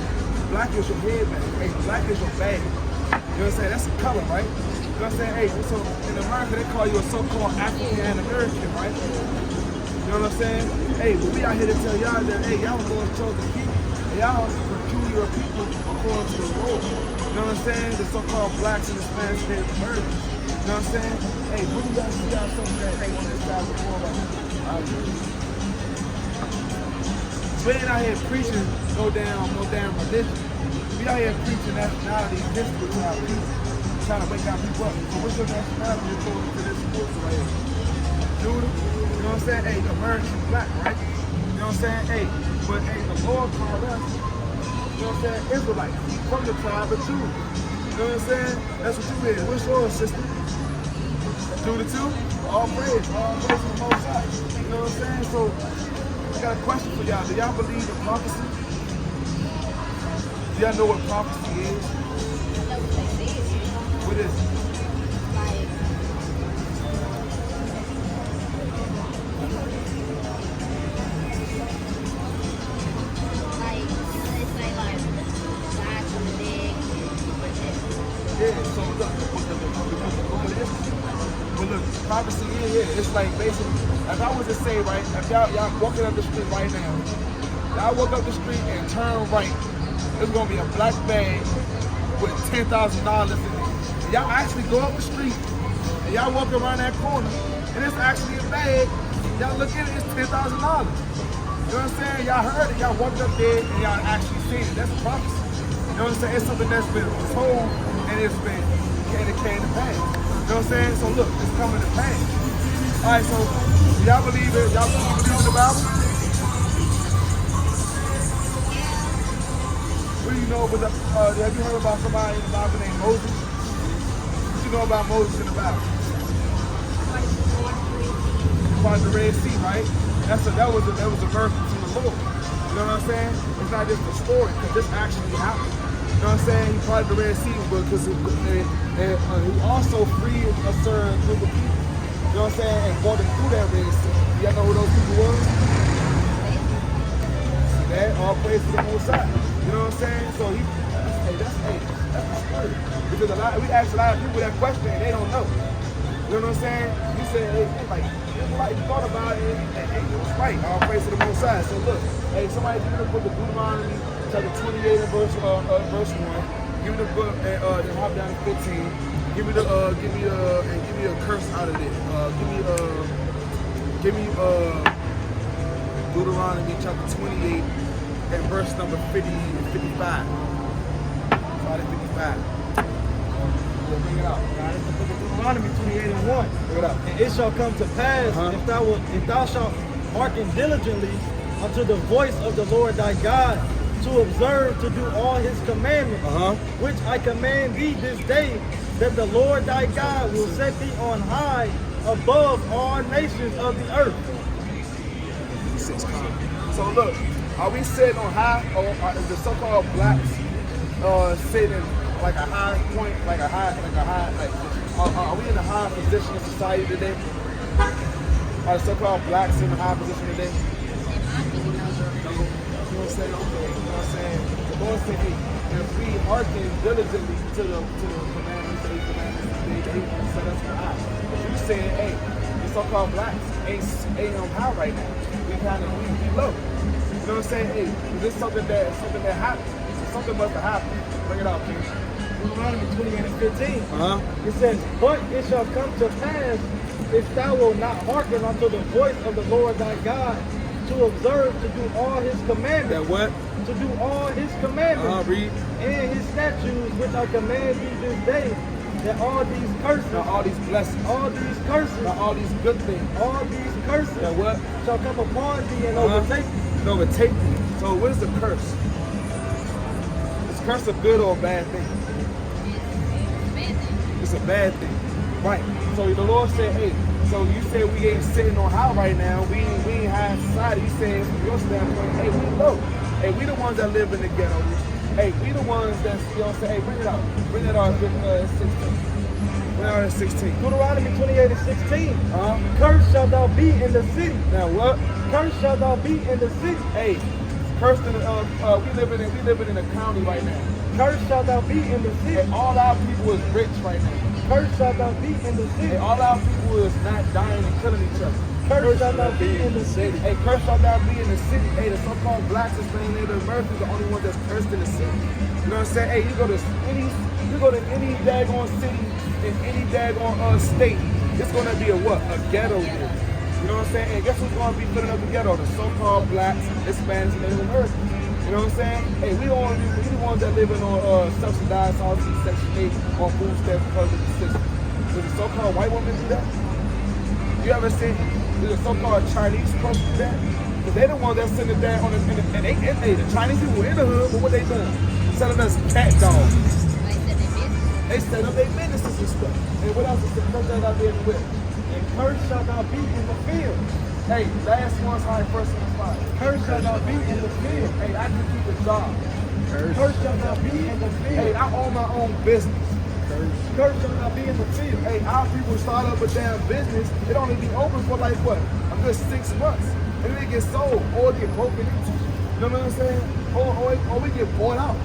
Black is your headband. Hey, black is your bag. You know what I'm saying? That's a color, right? You know what I'm saying? Hey, so in America, they call you a so-called African American, right? You know what I'm saying? Hey, but we out here to tell y'all that, hey, y'all are going to chosen people. And y'all are peculiar people according to the Lord. You know what I'm saying? The so-called blacks and Hispanics, Native Americans. You know what I'm saying? Hey, what do you guys got something that they want to start the war about? We ain't out here preaching no damn religion. We out here preaching nationality and history to our people. Trying to wake our people up. So what's your nationality according to this scripture right here? Judah? You know what I'm saying? Hey, American black, right? You know what I'm saying? Hey, but hey, the Lord called us, you know what I'm saying, Israelites from the tribe of Judah. You know what I'm saying? That's what you is. What's yours, sister? Judah too? All praise to the Most High. You know what I'm saying? So I got a question for y'all. Do y'all believe in prophecy? Do y'all know what prophecy is? What is it? Yeah, so look, prophecy is, it's like basically, if I was to say, right, if y'all walking up the street right now, y'all walk up the street and turn right, there's gonna be a black bag with $10,000 in it. Y'all actually go up the street and y'all walk around that corner and it's actually a bag. Y'all look at it, it's $10,000. You know what I'm saying? Y'all heard it, y'all walked up there and y'all actually seen it. That's prophecy. You know what I'm saying? It's something that's been told and it came to pass. know what I'm saying? So look, it's coming to pass. All right, so do y'all believe it? Y'all believe in the Bible? What do you know about have you heard about somebody in the Bible named Moses? What you know about Moses in the Bible? Part of the Red Sea, right? That was a verse from the Lord. You know what I'm saying? It's not just a story, because this actually happened. You know what I'm saying? He parted the Red Sea because he also freed a certain group of people. You know what I'm saying? And brought them through that Red Sea. Y'all know who those people were? See that? All praise to the Most High. You know what I'm saying? So that's the story. Because we ask a lot of people that question and they don't know. You know what I'm saying? You said, like thought about it, and it was right. All praise to the Most High. So look, hey, somebody give me the book of Deuteronomy, chapter 28 and verse 1. Give me the book and then hop down to 15. Give me a curse out of it. Give me Deuteronomy chapter 28 and verse number 50 and 55. Start at 55. Bring it out. Deuteronomy 28 and 1. Bring it out. And it shall come to pass, if thou shalt hearken diligently unto the voice of the Lord thy God, to observe to do all his commandments, which I command thee this day, that the Lord thy God will set thee on high above all nations of the earth. So look, are we sitting on high, or is the so-called blacks sitting like a high point, are we in a high position in society today? Are the so-called blacks in a high position today? You know what I'm saying? Okay, you know what I'm saying? The Lord said, hey, if we hearken diligently to the commandments, they won't set us on high. But you saying, hey, the so-called blacks ain't on high right now. We low. You know what I'm saying? Hey, this is something that happened. Something must have happened. Bring it out, please. Deuteronomy 28 and 15. It says, but it shall come to pass, if thou wilt not hearken unto the voice of the Lord thy God, to observe to do all his commandments. That what? To do all his commandments. Read. And his statutes, which I command thee this day, that all these curses, now all these blessings, all these curses, now all these good things, all these curses, that what? shall come upon thee and overtake thee. And overtake thee. So what is a curse? Is curse a good or a bad thing? It's a bad thing. Right. So the Lord said, hey, so you said we ain't sitting on high right now. We ain't high in society. You said from your standpoint, hey, we low. Hey, we the ones that live in the ghetto. Hey, we the ones that's, you know what I'm saying? Hey, bring it out. Bring it out at 16. Bring it out at 16. Deuteronomy 28 and 16. Cursed shalt thou be in the city. Now what? Cursed shalt thou be in the city. Hey, cursed in the, we living in a county right now. Cursed shalt thou be in the city. And all our people is rich right now. Cursed shalt thou be in the city. And all our people is not dying and killing each other. Cursed shalt thou be in the city. Hey, cursed shalt thou be in the city. Hey, the so-called blacks is saying Native Americans are the only ones that's cursed in the city. You know what I'm saying? Hey, you go to any daggone city in any daggone state, it's gonna be a what? A ghetto there. You know what I'm saying? Hey, guess who's gonna be filling up the ghetto? The so-called blacks, Hispanics, and Native Americans. You know what I'm saying? Hey, we the ones that living on subsidized housing, Section 8, on food stamps because of the system. Does the so-called white woman do that? You ever seen the so-called Chinese folks do that? Because they the ones that send it down on the Chinese people in the hood, but what they doing? Selling us cat dogs. They set up their businesses and stuff. And what else is the first that I've been with? And cursed shalt thou be in the field. Hey, last one's high, first one's fine. Cursed shalt thou be in the field. Hey, I can keep a job. Cursed shalt thou be in the field. Hey, I own my own business. Cursed shalt thou be in the field. Hey, our people start up a damn business. It only be open for like what? A good 6 months. And then it gets sold or it get broken into. You know what I'm saying? Or we get bought out.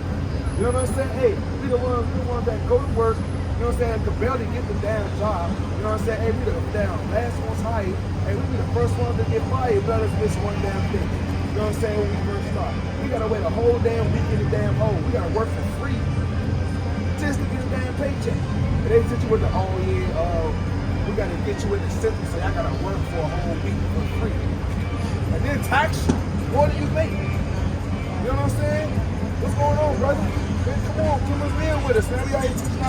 You know what I'm saying? Hey, we the ones that go to work, you know what I'm saying, can barely get the damn job. You know what I'm saying? Hey, we the damn last ones hired. Hey, we be the first ones to get fired, but let's miss one damn thing. You know what I'm saying? When we first start. We gotta wait a whole damn week in the damn hole. We gotta work for free just to get a damn paycheck. And they sit you with the we gotta get you in the system, so I gotta work for a whole week for free. And then tax you. What do you make? You know what I'm saying? What's going on, brother? Man, come on, come in with us, man. We out here teaching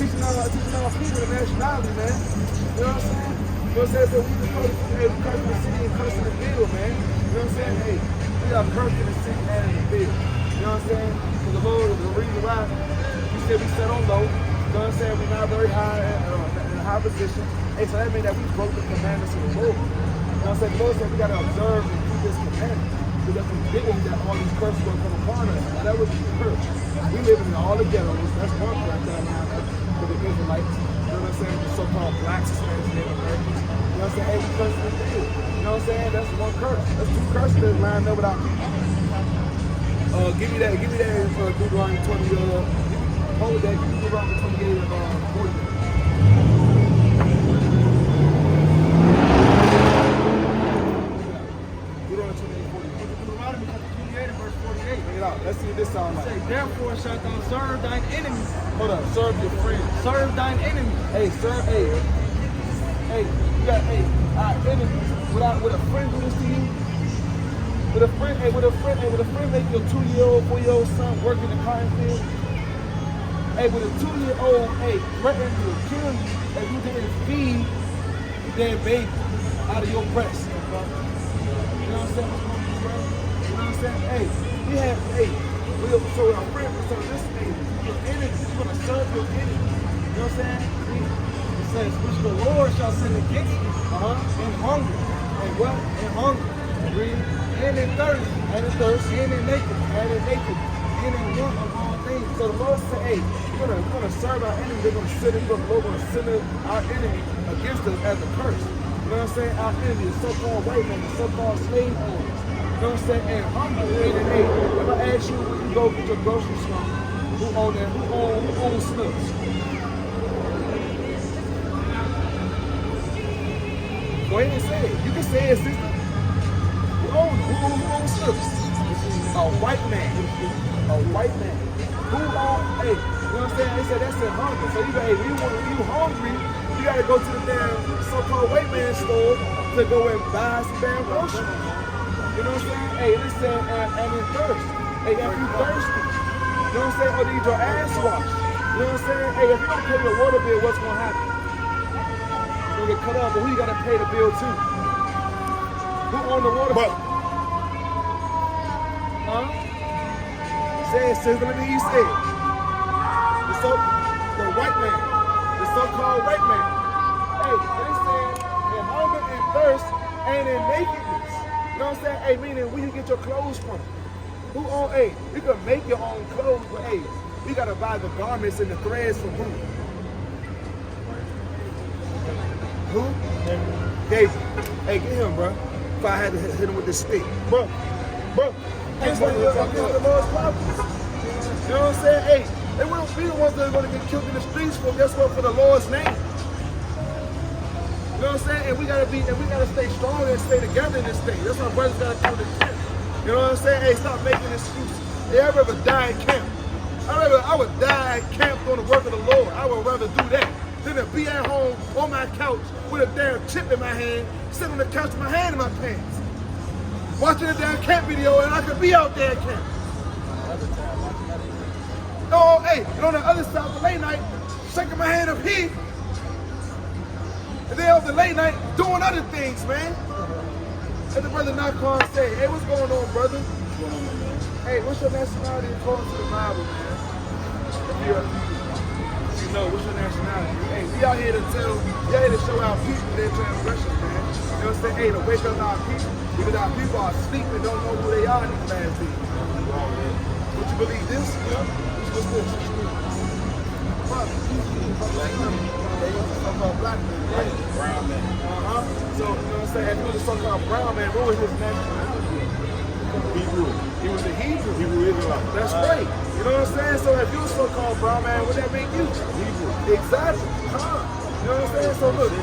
teaching our people the nationality, man. You know what I'm saying? You know what I'm saying? So we just cursing the city and cursing the bill, man. You know what I'm saying? Hey, we are cursing the city and the bill. You know what I'm saying? Because the Lord is the reason why we said we set on low. You know what I'm saying? We're not very high in a high position. Hey, so that means that we broke the commandments of the Lord. You know what I'm saying? The Lord said we got to observe and keep His commandments. Because we didn't, that all these curses going to come upon us. And that was the curse. We live in all the ghettos. That's one curse that I have for the Israelites. You know what I'm saying? The so-called blacks, Hispanics, Native Americans. You know what I'm saying? Hey, we cursing the bill. You know what I'm saying? That's one curse. That's two curses that lined up with our people. Give me that Deuteronomy 20, hold that, give me Deuteronomy 28 and 40. Let's see what this sounds like. Say, therefore shalt thou serve thine enemies. Hold up, serve your friends. Serve thine enemies. Hey, serve, you got, our enemies. Would a friend do this to you? Would a friend make your 2-year-old, 4-year-old son work in the cotton field? Hey, would a 2-year-old, threaten to kill you if you didn't feed their baby out of your breast? You know what I'm saying? You know what I'm saying? Hey, we have, so our friend, so this, your enemies, you're gonna serve your enemies. You know what I'm saying? It says, which the Lord shall send against you in hunger. And what? In hunger. Read. And in thirst. And in thirst. And in naked. And in naked. And in want of all things. So the Lord said, hey, we're gonna serve our enemies. They're gonna send the Lord gonna send our enemy against us as a curse. You know what I'm saying? Our enemy, the so-called white man, the so-called slave owners. You know what I'm saying? And hunger. Hey, if I ask you when you go get your groceries from, who owns Snooks? Go ahead and say it. You can say it, sister. Who owns Snooks? A white man. A white man. Who owns, you know what I'm saying? They said that's in hunger. So you go, when you hungry, you gotta go to the damn so-called white man store to go and buy some damn groceries. You know what I'm saying? Hey, it said, and in thirst. Hey, if you thirsty, you know what I'm saying? Or need your ass washed. You know what I'm saying? Hey, if you don't pay your water bill, what's gonna happen? You're gonna get cut off, but who you gotta pay the bill to? Who own the water bill? Huh? Say it, sis, let me hear you say it. The white man, the so-called white man. Hey, they said in hunger and thirst and in nakedness. You know what I'm saying? Hey, meaning where you get your clothes from? Who own, you can make your own clothes, but you gotta buy the garments and the threads from who? Who? David. Hey, get him, bro. If I had to hit him with this stick. Bro. That's what the Lord's prophets. You know what I'm saying? Hey, they won't be the ones that are gonna get killed in the streets for, guess what, for the Lord's name. You know what I'm saying? And we gotta stay strong and stay together in this thing. That's why brothers gotta come to camp. You know what I'm saying? Hey, stop making excuses. Hey, I'd rather die in camp. I would die in camp doing the work of the Lord. I would rather do that than to be at home on my couch with a damn chip in my hand, sitting on the couch with my hand in my pants, watching a damn camp video, and I could be out there at camp. Oh, and on the other side of the late night, shaking my hand up here. And then on the late night, doing other things, man. And the brother Nakon say, hey, what's going on, brother? Hey, what's your nationality according to the Bible, man? You know, what's your nationality? Hey, we out here to show our people their transgressions, man. You know what I'm saying? Hey, to wake up our people, because our people are asleep and don't know who they are in these last days. Would you believe this? Yeah. What's this? Black man, right? Brown man. So, you know what I'm saying? If he was a so-called brown man, what was his nationality? Hebrew. He was a Hebrew. Hebrew Israelite. That's right. You know what I'm saying? So if you a so-called brown man, what that make you? Hebrew. Exactly. You know what I'm saying? So look,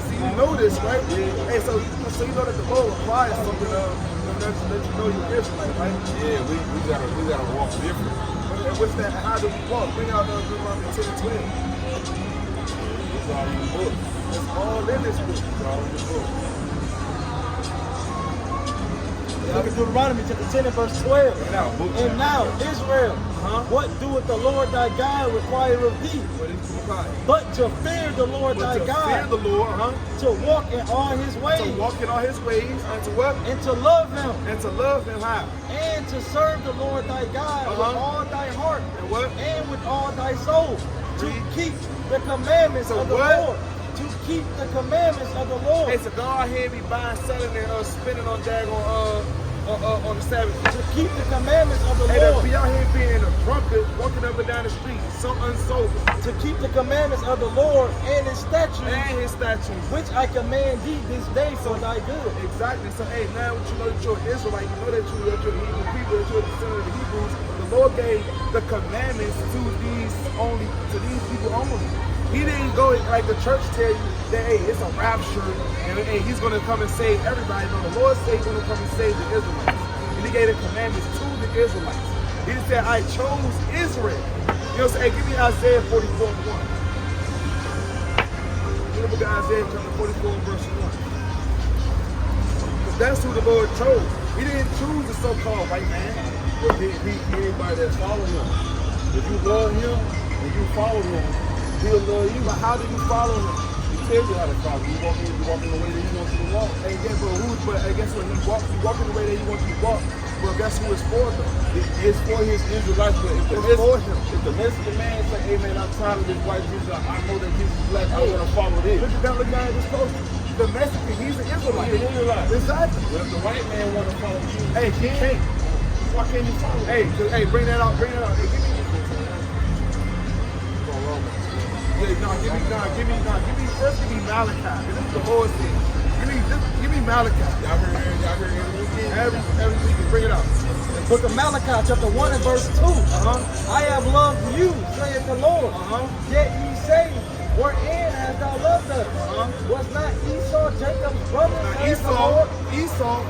see, you know this, right? Yeah. Hey, so you know that the Lord requires something of let you know you're Israelite, right? Yeah, we gotta walk different. And what's that? How do we walk? Bring out Deuteronomy 10:12. It's all in the book. It's all in this book. It's all in the book. Look at Deuteronomy chapter 10 and verse 12. And now, Israel, what doeth the Lord thy God require of thee? But to fear the Lord thy God. Fear the Lord, To walk in all his ways. To walk in all his ways, and to what? And to love him. And to love him how? And to serve the Lord thy God with all thy heart. And what? And with all thy soul. To keep the commandments of the Lord. To keep the commandments of the Lord. Hey, so go ahead and be buying, selling, and spending on on the Sabbath. To keep the commandments of the Hey, Lord. be out here being a drunkard, walking up and down the street, so unsober. To keep the commandments of the Lord and his statutes. And his statutes. Which I command thee this day for thy good. Exactly. So, hey, now you know that you're an Israelite, you know that you're the Hebrew people, that you're the descendant of the Hebrews. The Lord gave the commandments to these people only. He didn't go like the church tell you that, hey, it's a rapture and hey, he's going to come and save everybody. No, the Lord said he's going to come and save the Israelites. And he gave the commandments to the Israelites. He said, I chose Israel. You know what I'm saying? Hey, give me Isaiah 44:1. Look at Isaiah chapter 44 verse 1. Because that's who the Lord chose. He didn't choose the so-called white man. But anybody that follow him, if you love him and you follow him, he'll love you. But how do you follow him? He tells you how to follow. You walk in the way that he wants you to walk. And yeah, but I guess when you walk in the way that he wants you to walk. Well, guess who it's for though? It's for his Israelites, but it's for him. If the Mexican man say, hey man, I'm tired of this white Jesus, I know that Jesus is black, I want to follow this. Look at that guy in this post. The Mexican, he's an Israelite. He's an Israelite. Exactly. But if the white man want to follow Jesus, hey, he can't. Why can't you follow? Hey, bring that out. Hey, give me. Give me first. Give me Malachi. This is the Lord thing. Give me Malachi. Y'all heard every week. Bring it out. The book of Malachi, chapter 1 and verse 2. I have loved you, saith the Lord. Yet ye say, wherein hast thou loved us? Was not Esau Jacob's brother? Esau,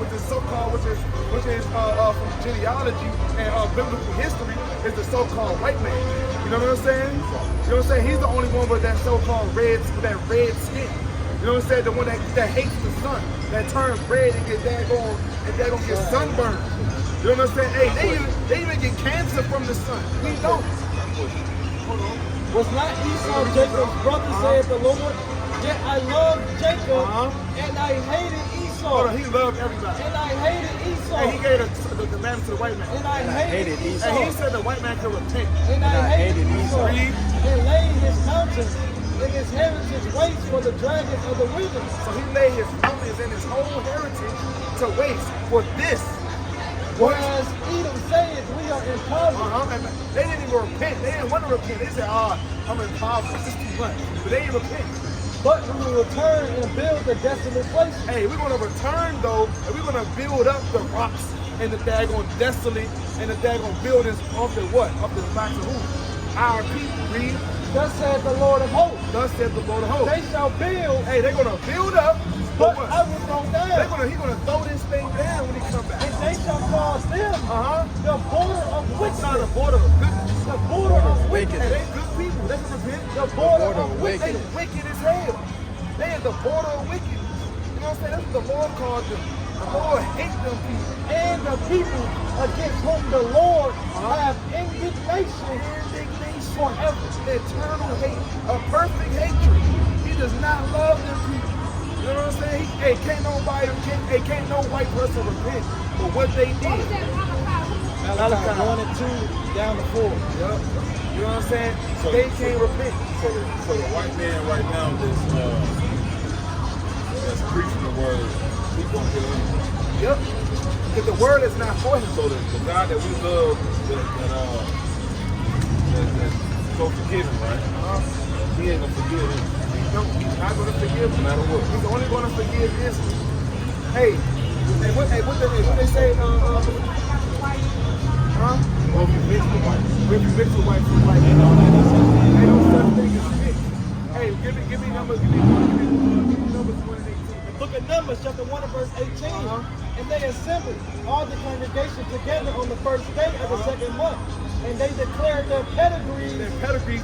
which is so-called, which is from genealogy and biblical history, is the so-called white man. You know what I'm saying? You know what I'm saying? He's the only one with that so-called red skin. You know what I'm saying? The one that hates the sun, that turns red and get daggone get sunburned. You know what I'm saying? Hey, they even get cancer from the sun. We don't. Hold on. Was not Esau Jacob's brother, saith the Lord? Yet I loved Jacob, and I hated Esau. Hold on, he loved everybody. And I hated Esau. And he gave the commandment to the white man. And I hated Esau. And he said the white man could repent. And I hated Esau. Read. And laid his mountains and his heritage waste for the dragons of the wilderness. So he laid his mountains and his whole heritage to waste for this. Whereas Edom says we are impoverished. And they didn't even repent. They didn't want to repent. They said, I'm impoverished. This is too much. But they didn't repent. But we will return and build the desolate place. Hey, we're going to return though, and we're going to build up the rocks and the daggone desolate and the daggone buildings of the what? Of the backs of who? Our people. Read. Thus saith the Lord of hosts. Thus saith the Lord of hosts. They shall build. Hey, they're going to build up. But I will throw down. He's going to throw this thing down when he comes back. And they shall cause them the border of wickedness. Not the border of goodness. The border of wickedness. Hey, they good people. They can repent. The border of wickedness. They wicked as hell. They is the border of wickedness. You know what I'm saying? That's what the Lord called them. The Lord hates them people. And the people against whom the Lord have indignation forever. Eternal hate. A perfect hatred. He does not love them people. You know what I'm saying? Can't no white person repent for what they did. Malachi 1 and 2 down to 4. Yep. You know what I'm saying? They can't repent. So the white man right now that's preaching the word, he's going to get in. Yep. Because the word is not for him. So the God that we love, that's so forgiving, right? He ain't going to forgive him. He's not going to forgive No matter what. He's only going to forgive Israel. Hey, what they say? Or if you mix with white. If you mix with white, ain't no such thing as mix. Hey, give me numbers. Give me numbers 1 and 18. Book of Numbers, chapter 1 and verse 18. And they assembled all the congregation together on the first day of the second month. And they declared their pedigrees,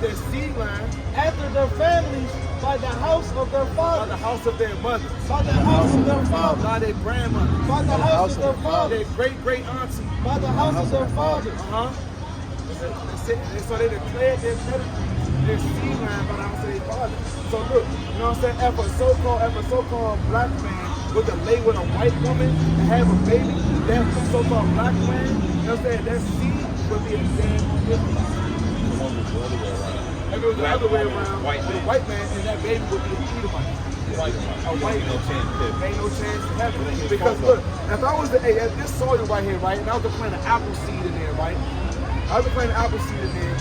their seed line, after their families by the house of their by fathers. the house of their mother, By the house of their fathers. by their grandmother, By the house of their fathers. their great auntie. By the house of their fathers. So they declared their pedigree, their seed line by the house of their father. So look, you know what I'm saying? If a so-called black man was to lay with a white woman and have a baby, that so-called black man, you know what I'm saying? That seed would be a damn Israelite. If it was the other way around, with a white man and that baby would be a Edomite. A white man. Ain't no chance in heaven. Because look, if I was at this soil right here, right, and I was to plant an apple seed in there, right? I was to plant an apple seed in there.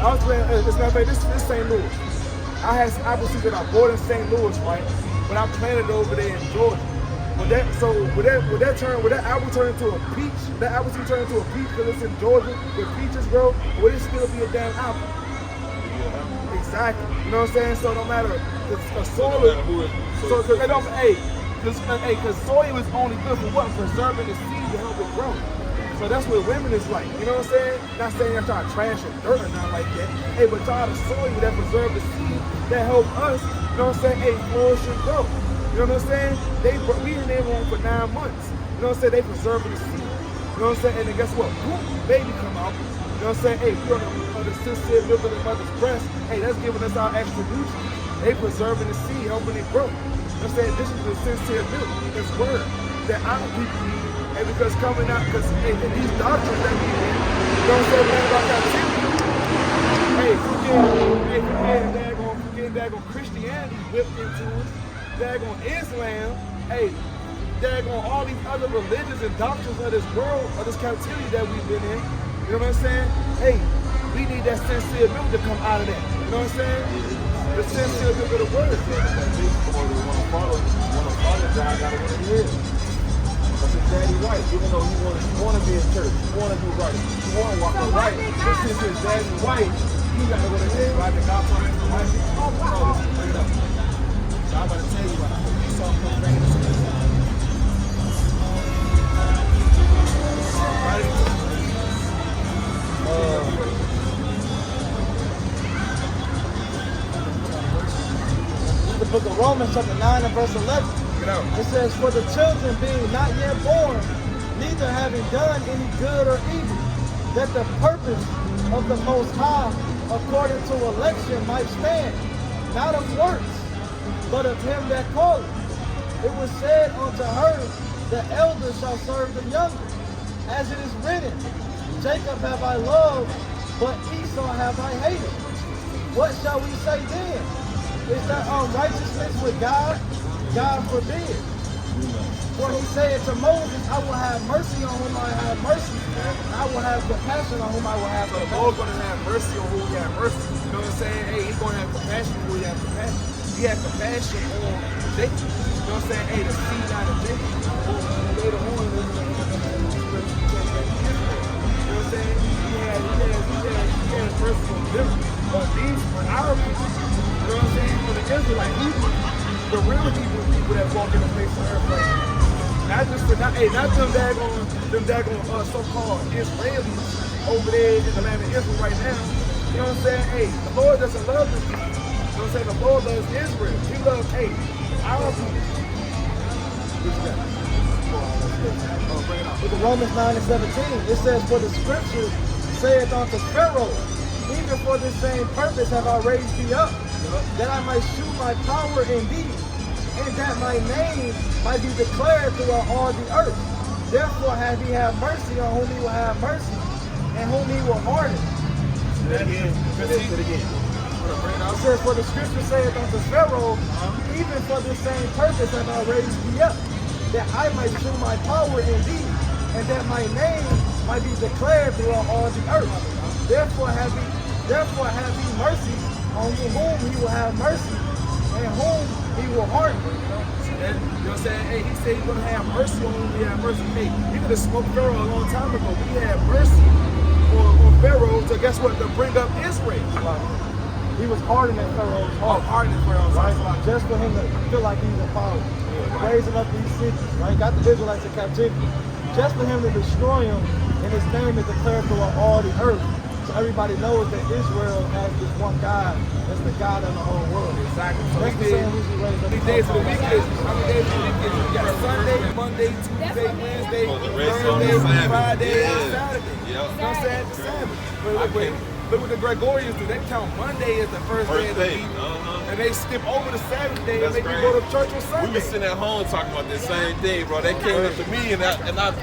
I was planting, as a matter of fact, this St. Louis. I had some apple seeds that I bought in St. Louis, right? But I planted it over there in Georgia. Would that apple turn into a peach? That apple seed turn into a peach because it's in Georgia where peaches grow? Or would it still be a damn apple? Exactly. You know what I'm saying? So no matter a soil because soil is only good for what? Preserving the seed to help it grow. So that's what women is like. You know what I'm saying? Not saying y'all try to trash or dirt or nothing like that. Hey, but y'all the soil that preserve the seed that help us, you know what I'm saying? Hey, flourish and grow. You know what I'm saying? We in their room for 9 months. You know what I'm saying? They preserving the seed. You know what I'm saying? And then guess what? Boom, baby come out. You know what I'm saying? Hey, we on the sincere milk of the mother's breast. Hey, that's giving us our extra nutrients. They preserving the seed, helping it grow. You know what I'm saying? This is the sincere milk, this word that our people need. And because coming out, because hey, these doctrines that we in, you know what I'm saying? Man, about captivity. Hey, forgetting daggone Christianity whipped into us. Daggone Islam. Hey, daggone all these other religions and doctrines of this world, of this captivity that we've been in. You know what I'm saying? Hey, we need that sincere milk to come out of that. You know what I'm saying? The sincere milk of the word. Want to follow God, gotta want to live. That's his daddy white, even though he want to be in church, he want to do right, he want to walk the right. But since his daddy white, he got to go to hell. Right, the God finds the right. Straight up. So I'm about to tell you what I think. Esau comes back in the The book of Romans chapter 9 and verse 11. It says, for the children being not yet born, neither having done any good or evil, that the purpose of the Most High according to election might stand, not of works, but of him that calleth. It was said unto her, the elder shall serve the younger. As it is written, Jacob have I loved, but Esau have I hated. What shall we say then? Is there unrighteousness with God? God forbid. For he said to Moses, I will have mercy on whom I have mercy, and I will have compassion on whom I will have compassion. The Lord's going to have mercy on whom he has mercy. You know what I'm saying? Hey, he's going to have compassion on who he has compassion. He had compassion on Jacob. You know what I'm saying? Hey, the seed line of Jacob. Later on, you know what I'm saying? He had mercy on them. But these are our people. You know what I'm saying? For the Israelites, the real Hebrew people that walk in the face of earth right now. Not them daggone so-called Israelis over there in the land of Israel right now. You know what I'm saying? Hey, the Lord doesn't love them people. You know what I'm saying? The Lord loves Israel. He loves, hey, our people. With the Romans 9 and 17, it says, for the scripture saith unto Pharaoh, even for this same purpose have I raised thee up, that I might shew my power in thee, and that my name might be declared throughout all the earth. Therefore have he had mercy on whom he will have mercy, and whom he will harden. It says, for the scripture saith unto Pharaoh, even for this same purpose have I raised thee up, that I might shew my power in thee, and that my name might be declared throughout all the earth. Therefore have he mercy on whom he will have mercy, and whom he will harden. You know what I'm saying? Hey, he said he's going to have mercy on whom he have mercy. Hey, he could have smoked Pharaoh a long time ago, but he had mercy on Pharaoh to, guess what, to bring up Israel. He was hardening Pharaoh's heart. Hardening Pharaoh's heart. Right? Just for him to feel like he's in power. Raising up these cities, right? Got the Vigilance in captivity. just for him to destroy him, and his name is declared throughout all the earth. So everybody knows that Israel has this one God that's the God of the whole world. Exactly. So That's the same reason he raised up. how many days of the week is? How many days of the week is? You got Sunday, Monday, Tuesday, Wednesday, Thursday, Friday, and Saturday. You know what I'm saying? The Sabbath. Look what the Gregorians do. They count Monday as the first day of the week. And they skip over the Sabbath day and make you go to church on Sunday. We was sitting at home talking about this same thing, bro. They came up to me and I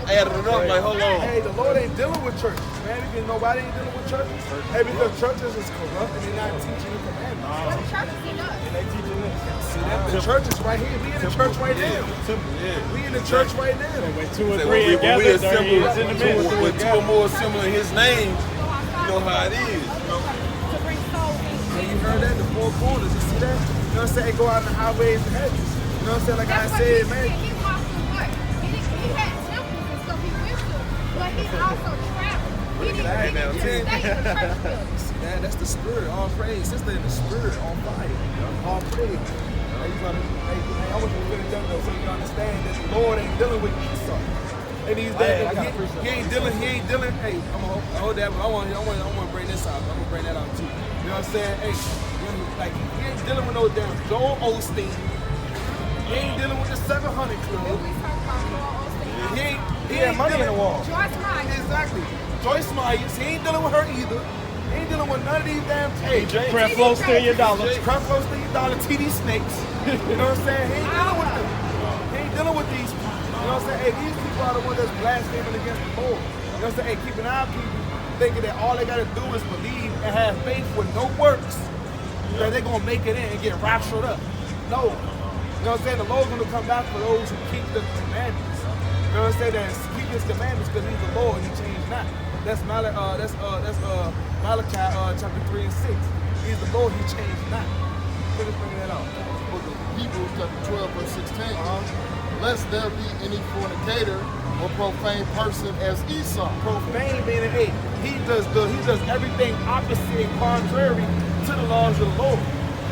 added it up like, hold on. Hey, the Lord ain't dealing with churches, man. Because nobody ain't dealing with churches. Hey, because churches is corrupt and they're not teaching the commandments. What the church is enough. And they teaching this. See that? The church is right here. We in the church right now. We in the church right now. When 2 or 3 When we together, there assemble, he is in the midst. when two or more assemble in his name, you know how it is. To bring souls in. And you heard that? The four corners. You see that? You know what I'm saying? Go out in the highways and hedges. You know what I'm saying? Like I That's what said, he man. He walked through what? He had temples and stuff he went to, but he also traveled. He didn't just stay in the church building. See that? That's the spirit. All praise. Sister in the spirit. On fire. All praise. Hey, I want you to finish that though so you can understand that the Lord ain't dealing with Esau. And these days, he ain't dealing. Hey, I'm gonna hold that. But I want to bring this out. I'm gonna bring that out too. You know what I'm saying? Hey, like he ain't dealing with no damn Joel Osteen. He ain't dealing with the 700 Club. We talk about Joel Osteen. He ain't money in the wall. Joyce Meyer. Exactly. Joyce Myers. He ain't dealing with her either. He ain't dealing with none of these damn. Hey, Prep flow steal your dollar. Crap close to your dollar. TD Snakes. You know what I'm saying? He ain't dealing with them. He ain't dealing with these people. You know what I'm saying? Hey, these people are the ones that's blaspheming against the Lord. You know what I'm saying? Hey, keeping our people thinking that all they gotta do is believe and have faith with no works, that they're gonna make it in and get raptured up. No. You know what I'm saying? The Lord's gonna come back for those who keep the commandments. You know what I'm saying? That keep his commandments because he's the Lord and he changed not. That's Malachi chapter 3 and 6. He's the Lord, he changed not. Finish bringing that out. Book of Hebrews chapter 12 verse 16. Lest there be any fornicator or profane person as Esau. Profane meaning, hey, he does everything opposite and contrary to the laws of the Lord.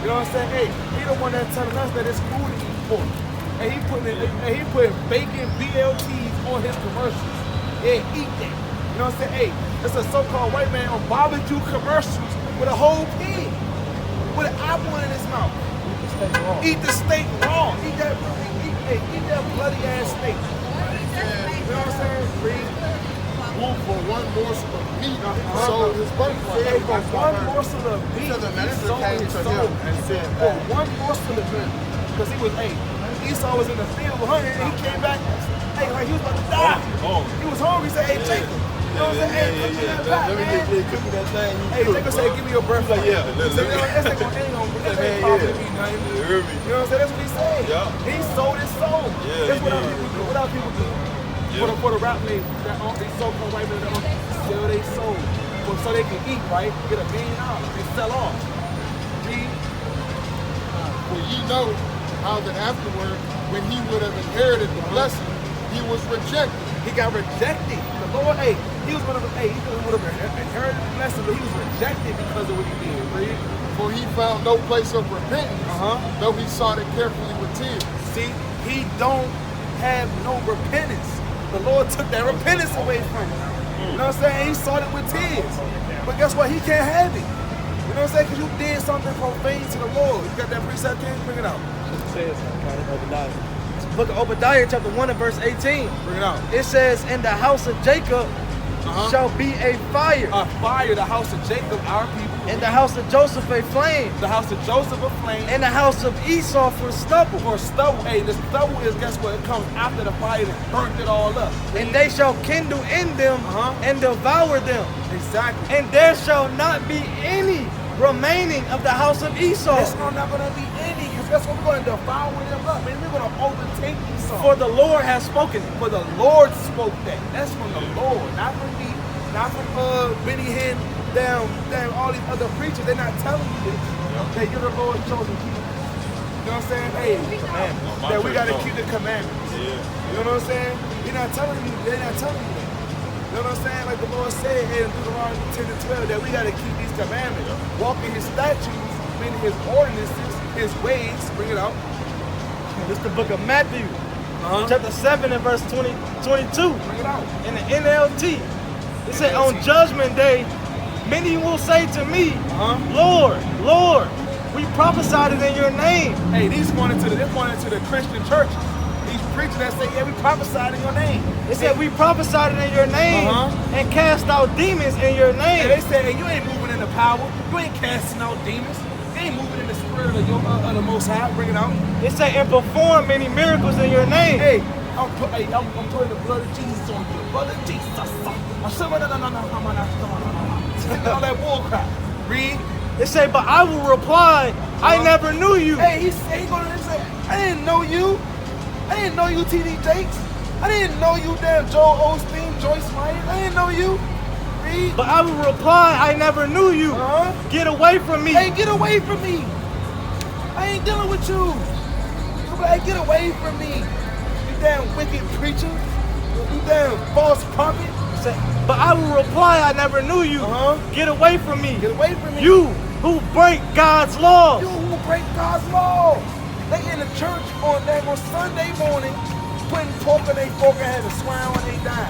You know what I'm saying? Hey, he the one that's telling us that it's cool to eat pork. And he putting bacon BLTs on his commercials. Yeah, eat that. You know what I'm saying? Hey, it's a so-called white man on barbecue commercials with a whole pig with an apple in his mouth. Eat the steak raw. Eat that bloody ass steak. You know what I'm saying? Read. Who for one morsel of meat sold his birthright. Yeah, for one morsel of meat, So the he minister sold came his to soul. him and said For that one morsel of meat. Because he was, hey, Esau was in the field with hunting and he came back, hey, like he was about to die. He was hungry. He said, hey, Jacob. You know what I'm saying? Hey, cook me that back, Let me man. get cook me that thing. Hey, Jacob said, give me your birthright. Yeah, He said, you know, this ain't gonna be nothing. You hear me? You know what I'm saying? That's what he said. Yeah. He sold his soul. Yeah, That's he what our did. people do. What our people do. For the rap name, that these so-called white men that sell their soul. So they can eat, right? Get $1 million and sell off. Read. for ye know how that afterward, when he would have inherited the blessing, he was rejected. He got rejected. The Lord, hey, he would have inherited the blessing, but he was rejected because of what he did. Read. For he found no place of repentance, though he sought it carefully with tears. See, he don't have no repentance. The Lord took that repentance away from him. You know what I'm saying? He sought it with tears. But guess what? He can't have it. You know what I'm saying? Because you did something profane to the Lord. You got that precept, King? Bring it out. It says, Obadiah. Book of Obadiah, chapter 1 and verse 18. Bring it out. It says, in the house of Jacob shall be a fire. A fire, the house of Jacob, our people. In the house of Joseph a flame. The house of Joseph a flame. In the house of Esau for stubble. For stubble. Hey, the stubble is, guess what? It comes after the fire that burnt it all up. And they shall kindle in them and devour them. Exactly. And there shall not be any remaining of the house of Esau. There's not going to be any, because guess what? We're going to devour them up. Man, we're going to overtake Esau. For the Lord has spoken it. For the Lord spoke that. That's from the Lord, not from me, not from Benny Hinn, down all these other preachers. They're not telling you this. That you're the Lord's chosen people. You know what I'm saying? Hey, that we got to keep the commandments. Yeah. You know what I'm saying? They're not telling you that. You know what I'm saying? Like the Lord said in Deuteronomy 10 and 12, that we got to keep these commandments. Walk in his statutes, meaning his ordinances, his ways. Bring it out. This is the book of Matthew, chapter 7 and verse 22. Bring it out. In the NLT, it said, on judgment day, many will say to me, Lord, Lord, we prophesied it in your name. Hey, these going into the Christian church. These preachers that say, yeah, we prophesied in your name. It said, we prophesied it in your name and cast out demons in your name. And they said, hey, you ain't moving in the power. You ain't casting out demons. You ain't moving in the spirit of the Most High. Bring it out. It said, and perform many miracles in your name. Hey, I'm putting the blood of Jesus on you. The blood of Jesus. All that bull crap. Read. It say, but I will reply, I never knew you. Hey, he gonna say, I didn't know you. I didn't know you, T.D. Jakes. I didn't know you, damn Joel Osteen, Joyce Meyer. I didn't know you. Read. But I will reply, I never knew you. Get away from me. Hey, get away from me. I ain't dealing with you. Hey, get away from me. You damn wicked preacher. You damn false prophet. But I will reply, I never knew you. Get away from me. Get away from me. You who break God's laws. You who break God's law. They in the church on Sunday morning, putting pork on their fork and having swine when they die.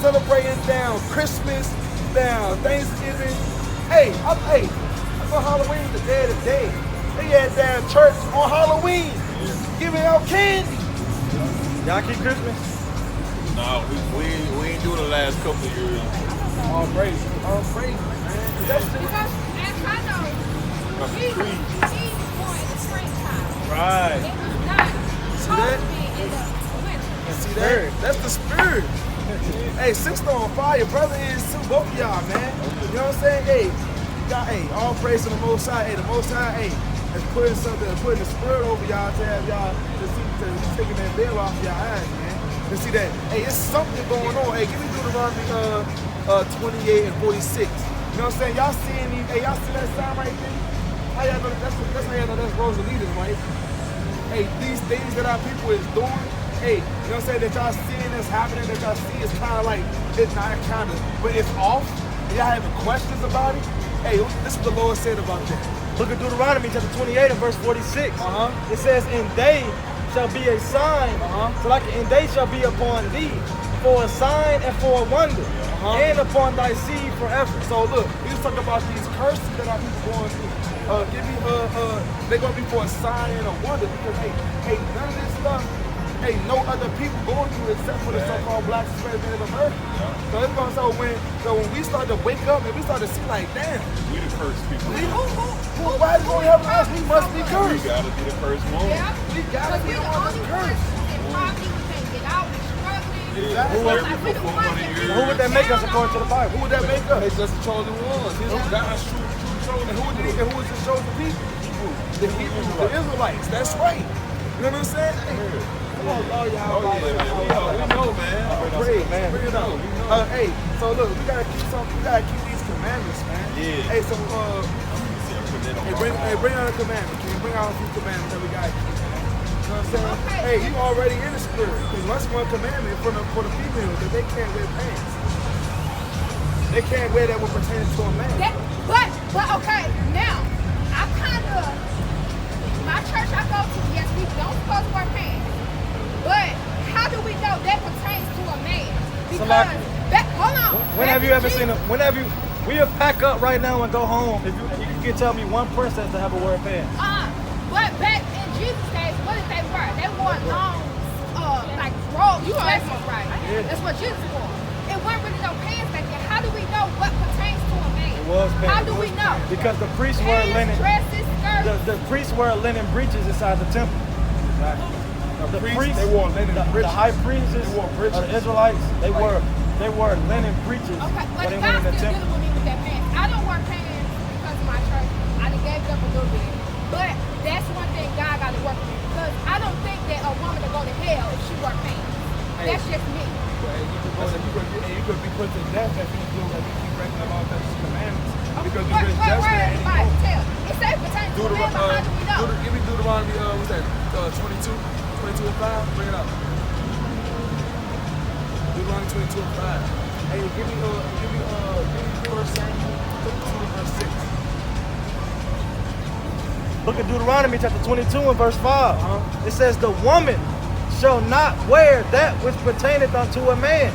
Celebrating down Christmas, down Thanksgiving. Hey, I thought Halloween was the day of the day. They had down church on Halloween, giving out candy. Y'all keep Christmas? No, we ain't doing the last couple of years. All praise, man. That's the Because, as I know, Jesus born in the springtime. Right. It was not supposed to be in the winter. See that? That's the spirit. Hey, sister on fire, brother is too, both of y'all, man. You know what I'm saying? Hey, all praise to the Most High. Hey, the Most High, hey, is putting the spirit over y'all to have y'all to taking that veil off y'all eyes, man. To see that, hey, it's something going on. Hey, give me Deuteronomy 28 and 46. You know what I'm saying? Y'all seeing these? Hey, y'all see that sign right there? How y'all know that's how y'all know that's Rosalitas, right? Hey, these things that our people is doing. Hey, you know what I'm saying? That y'all seeing this happening, that y'all see is kind of like, it's not kind of, but it's off. And y'all having questions about it. Hey, this is what the Lord said about that. Look at Deuteronomy chapter 28 and verse 46. It says, and they shall be a sign, and they shall be upon thee for a sign and for a wonder, and upon thy seed forever. So look, we just talking about these curses that our people going through. They're gonna be for a sign and a wonder because hey, none of this stuff, no other people going through except for the so-called black supremacy of America. So it's gonna so when we start to wake up and we start to see like, damn, We the cursed people. why is going to help us? We must be We cursed. gotta be the first one. Yeah. We gotta Because be we're the the one only that's ones cursed. in poverty. We can't get out. We're struggling. Exactly. Like, we the ones that Who would that make us according to the Bible? Who would that make us? They just the chosen ones. God's true chosen. And who is the chosen people? The Hebrews, the Israelites. That's right. You know what I'm saying? Hey, come on, Lord, y'all. We know, man. Praise, man. Bring it out. Hey, so look, we gotta keep these commandments, man. Yeah. Hey, so bring out a commandment. Can you bring out a few commandments that we gotta keep? You know what I'm saying? Okay. Hey, you already in the spirit. Because what's one commandment for the females that they can't wear pants? They can't wear that what pertains to a man. But okay, now I kind of my church I go to. Yes, we don't supposed to wear pants. But how do we know that pertains to a man? Because hold on. When have you ever seen a, we'll pack up right now and go home if you can tell me one princess to have a wear pants. But back in Jesus' days, what did they wear? They wore long, like robes. You that's right. Yeah. That's what Jesus wore. It wasn't really no pants back then. How do we know what pertains to a man? It was pants. How do we know? Because the priests wear linen. Dresses, skirts. The priests wear linen breeches inside the temple. The priests, they wore linen breeches. The high priests of the Israelites, they wore linen breeches Okay, but when they God went in the still temple. dealing with me with that pants. I don't wear pants because of my church. I done gave it up a little bit. But that's one thing God got to work with me. Because I don't think that a woman will go to hell if she wear pants. That's just me. You could be put to death if you keep breaking the law, statutes, and commandments. Because Where there's judgment. is the Bible? Tell. It says pertains to a man, but how do we know? Give me Deuteronomy, what's that? 22 and 5. Bring it up. Deuteronomy 22 and 5. Hey, give me 1 Samuel 22 and verse 6. Look at Deuteronomy chapter 22 and verse 5. It says, the woman shall not wear that which pertaineth unto a man,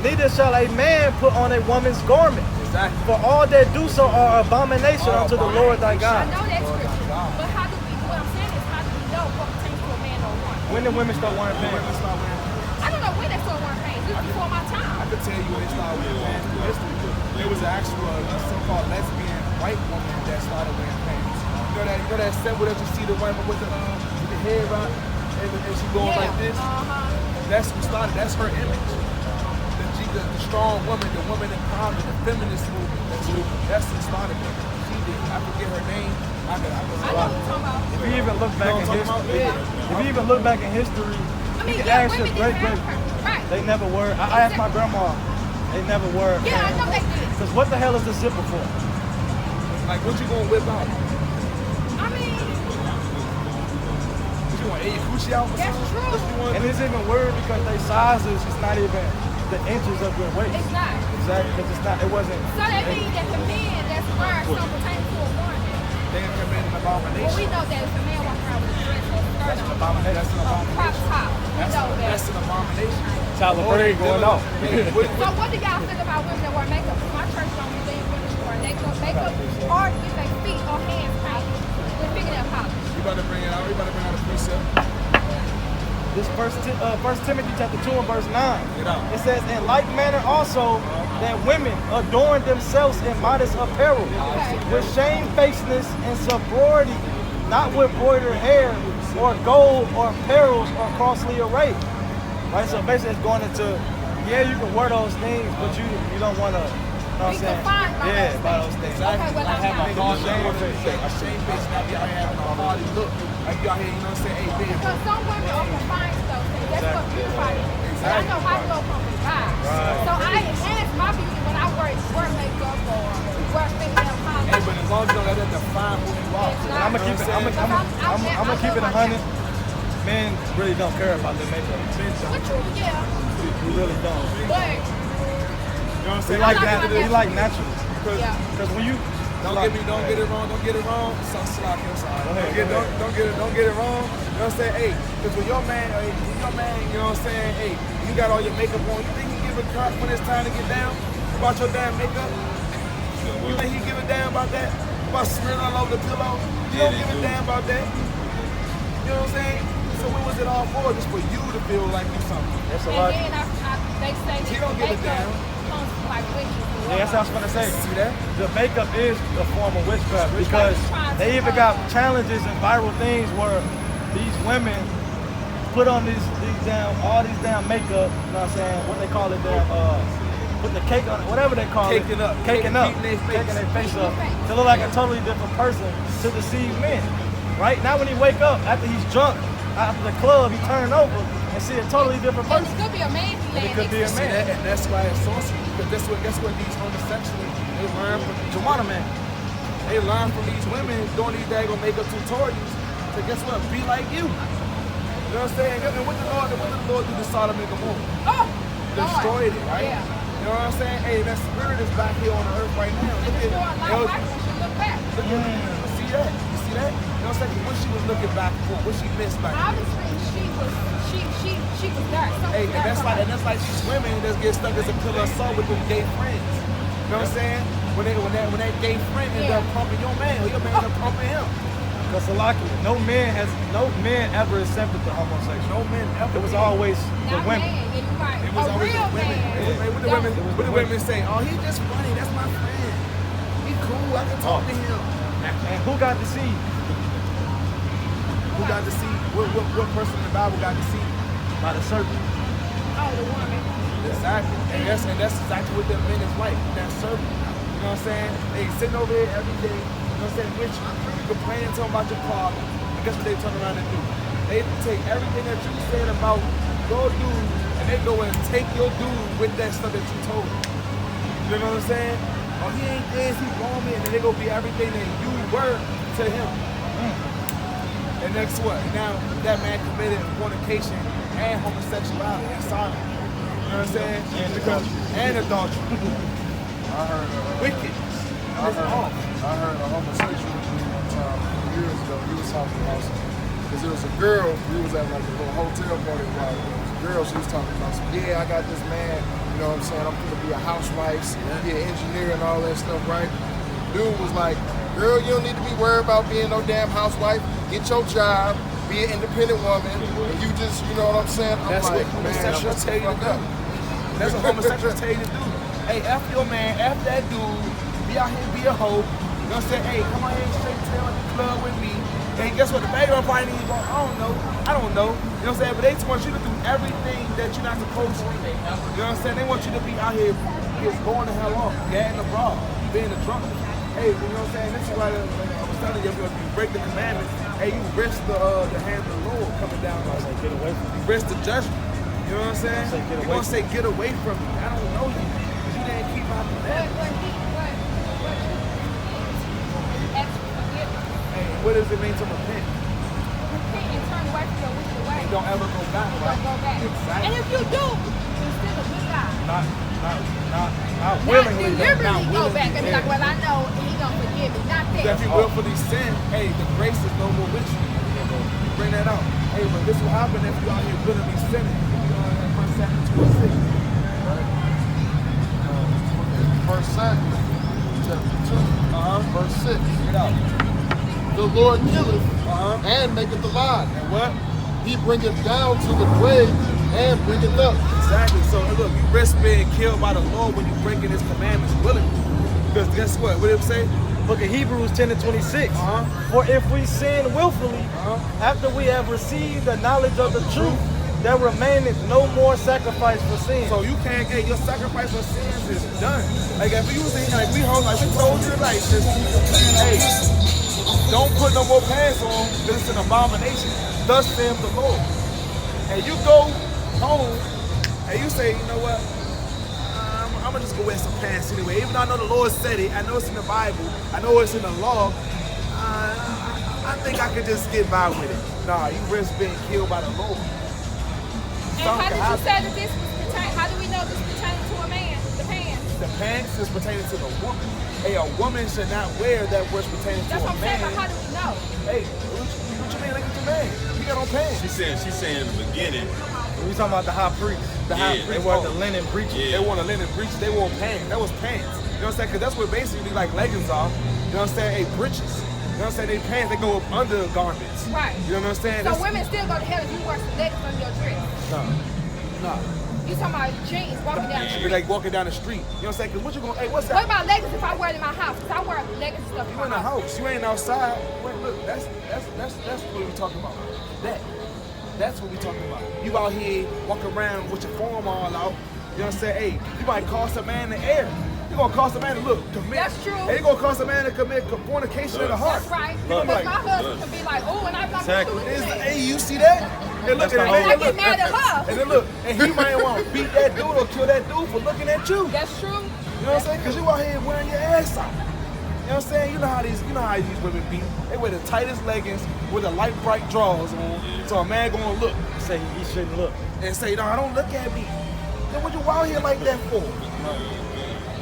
neither shall a man put on a woman's garment. Exactly. For all that do so are abomination unto the Lord thy I God. know that's scripture, but how do we, what I'm saying is, how do we know what pertains to a man or a woman? When the women start wearing pants? I don't know when they started wearing pants. This is before my I time. could tell you when they started wearing pants through history. There was an actual so-called lesbian white woman that started wearing pants. You know that symbol that you see the woman with the head right, and she going like this. That's who started. That's her image. The strong woman, the woman empowerment, the feminist movement. That's who started it. She did. I forget her name. I know what you're talking about. If you even look back in history, if you even look back in history, you can ask your great. Right. They never were. I asked my grandma. They never were. Yeah, I know they did. Because what the hell is the zipper for? Like, what you gonna whip out? I mean, What you want? Your coochie out? that's true. And it's even weird because they sizes is not even the inches of your waist. It's not. Exactly, because it's not. It wasn't. So that means that the men that's wearing something pertaining to a woman. They commit an Well, abomination. we know that if a man walking around with a dress or a skirt That's an on, abomination. That's an a crop abomination. top, we know that. That's an abomination. Tyler Perry going off. So what do y'all think about women that wear makeup? My church don't believe women wear makeup or if they feet or hands painted with fingernail polish. You better bring it out. You better bring out a precept. This First Timothy chapter 2 and verse 9. Get out. It says, in like manner also that women adorn themselves in modest apparel, with shamefacedness and sobriety, not with broidered hair or gold or pearls or costly array. Right? So basically it's going into, yeah, you can wear those things, but you don't want to, you know what I'm Be saying? confined by Yeah, those by things. those things. Okay, well, I'm not. A shame face. Now you out here having a hardy look. Like you out here, you know what I'm saying? Hey, baby. Because some women are confined to those things. That's what beautify is. And I know how to go from the vibe. So I enhance my beauty when I wear makeup or wear fingernail polish. Hey, but as long as you don't let that define who you are. And I'm gonna keep it 100. Men really don't care about their makeup. Which you, yeah. You really don't. But, You know what I'm They saying? like not that. doing They that. like natural. yeah. Because when you Don't get it wrong. Don't get it wrong. So sloppy. I'm sorry. Go ahead, Don't get it wrong. You know what I'm saying? Hey, because when your man, you know what I'm saying? Hey, you got all your makeup on. You think he give a crap when it's time to get down about your damn makeup? You think he give a damn about that? About smearing all over the pillow? You don't give a damn about that. You know what I'm saying? So what was it all for? Just for you to feel like you something. that's a And lot. then they say He that don't give a makeup damn. comes from like witches. Yeah, that's what I was gonna say. See that? The makeup is a form of witchcraft because they even got challenges and viral things where these women put on all these damn makeup, you know what I'm saying? What they call it there, put the cake on it, whatever they call Caking it. up. Caking up. Beating their face. Caking their face up. To look like a totally different person to deceive men. Right? Now when he wake up, after he's drunk, after the club, he turn over and see a totally different And person. it could be a man. And it could be a See man. that? And that's why it's sorcery. Because guess what these homosexuals, they learn from Juana man. They learn from these women doing these daggone makeup tutorials to guess what? Be like you. You know what I'm saying? And what did the Lord do to Sodom and Gomorrah? Oh, Destroyed it, right? Yeah. You know what I'm saying? Hey, that spirit is back here on the earth right now. And Look the at story of it. life, I should look back. See that? You see that? You know what I'm saying? What she was looking back for, what she missed back there. Obviously, she was there. Hey, and that's like these women that get stuck as a pillar of salt with them gay friends. You know what I'm saying? When that gay friend ends up pumping your man, or your man ends up pumping him. Because no man ever accepted the homosexual. No men ever. It was always the Not women. man, yeah, you're right. It was A always real the women. man. What the women say? Oh, he just funny. That's my friend. He cool. I can talk to him. And who got deceived? Who got deceived? What person in the Bible got deceived? By the serpent. Oh, the woman. Exactly. And that's exactly what them men is like. That serpent. You know what I'm saying? They sitting over there every day. You know what I'm saying? With you complaining to them about your problem. And guess what they turn around and do? They take everything that you said about your dude, and they go and take your dude with that stuff that you told them. You know what I'm saying? Oh, he ain't this, he wrong me, and then they go be everything that you were to him. And next what? Now that man committed fornication and homosexuality and sodomy. You know what I'm saying? And adultery. I heard Wickedness. I heard a homosexual dude one time years ago. He was talking about some Because there was a girl, we was at like a little hotel party a while ago. There was a girl, she was talking about some, I got this man, you know what I'm saying, I'm gonna be a housewife, be an engineer and all that stuff, right? Dude was like, girl, you don't need to be worried about being no damn housewife. Get your job, be an independent woman, and you just, you know what I'm saying? I'm That's like, what man, homosexuals tell you to do. That's what homosexuals tell you to do. Hey, F your man, F that dude, be out here, be a hoe. You know what I'm saying? Hey, come out here and straight tail in the club with me. Hey, guess what? The background probably needs going, I don't know. You know what I'm saying? But they just want you to do everything that you're not supposed to. You know what I'm saying? They want you to be out here just going the hell off, getting the bra, being a drunk. Hey, you know what I'm saying? This is why I was telling you, if you break the commandments, hey, you risk the hand of the Lord coming down on you. Get away from me. You risk the judgment. You know what I'm saying? You're going to say, get away from me. I don't know you. Because you didn't keep my commandments. Hey, what does it mean to repent? Repent and turn away from your wicked way. Don't ever go back, right? Don't go back. Exactly. And if you do, you're still a good guy. Not Not willingly. deliberately go back and be like, well, I know he gonna forgive me. Not If that. you willfully sin, hey, the grace is no more with you. You bring that out. Hey, but this will happen if you out here willingly sinning. You know, in 1 Samuel 2:6. Right? First Samuel chapter 2, verse 6. Get out. The Lord killeth and maketh alive. And what? He bringeth down to the grave and bringeth up. Exactly. So look, you risk being killed by the Lord when you breaking His commandments willingly. Because guess what? What did it say? Book of Hebrews 10:26. For if we sin willfully, after we have received the knowledge of the truth, there remaineth no more sacrifice for sin. So you can't get your sacrifice for sins is done. Like if you was in, like we hold, like we told you, like just, hey, don't put no more pants on because it's an abomination. Thus saith the Lord. And you go home and you say, you know what? I'm gonna just go wear some pants anyway. Even though I know the Lord said it, I know it's in the Bible, I know it's in the law. I think I could just get by with it. Nah, you risk being killed by the Lord. And how did you say that this was pertaining? How do we know this pertains to a man? The pants. The pants is pertaining to the woman. Hey, a woman should not wear that which pertains That's to what a I'm saying, man. but how do we know? Hey, what you mean? Look at your man. He got on pants. She's saying in the beginning. We talking about the high priest. The high Yeah. priest. They wore the linen breeches. Yeah. They wore the linen breeches. They wore pants. That was pants. You know what I'm saying? Because that's what basically like leggings are. You know what I'm saying? Hey, breeches. You know what I'm saying? They pants, they go up under garments. Right. You know what I'm saying? So women still go to hell if you wear some leggings under your dress. No. You talking about jeans walking down the You're street. like walking down the street. You know what I'm saying? Because what you going, hey, what's What that? about leggings if I wear it in my house? Because I wear leggings and stuff in You my in the house. house. You ain't outside. Wait, look, that's what we talking about. That's what we talking about. You out here walking around with your form all out. You know what I'm saying? Hey, you might cost a man in the air. You gonna cost a man to commit. That's true. And you gonna cost a man to commit fornication in the heart. That's right. You Because gonna be my like, husband can be like, oh, and I'm not Exactly. going to do hey, it. you see that? And look, That's the and whole- I get mad at her. And then look, and he might want to beat that dude or kill that dude for looking at you. That's true. You know what I'm saying? Because you out here wearing your ass out. You know what I'm saying? You know how these women be. They wear the tightest leggings with the light bright drawers on. So a man gonna look Say he shouldn't look. and say, no, don't look at me. Then what you out here like that for?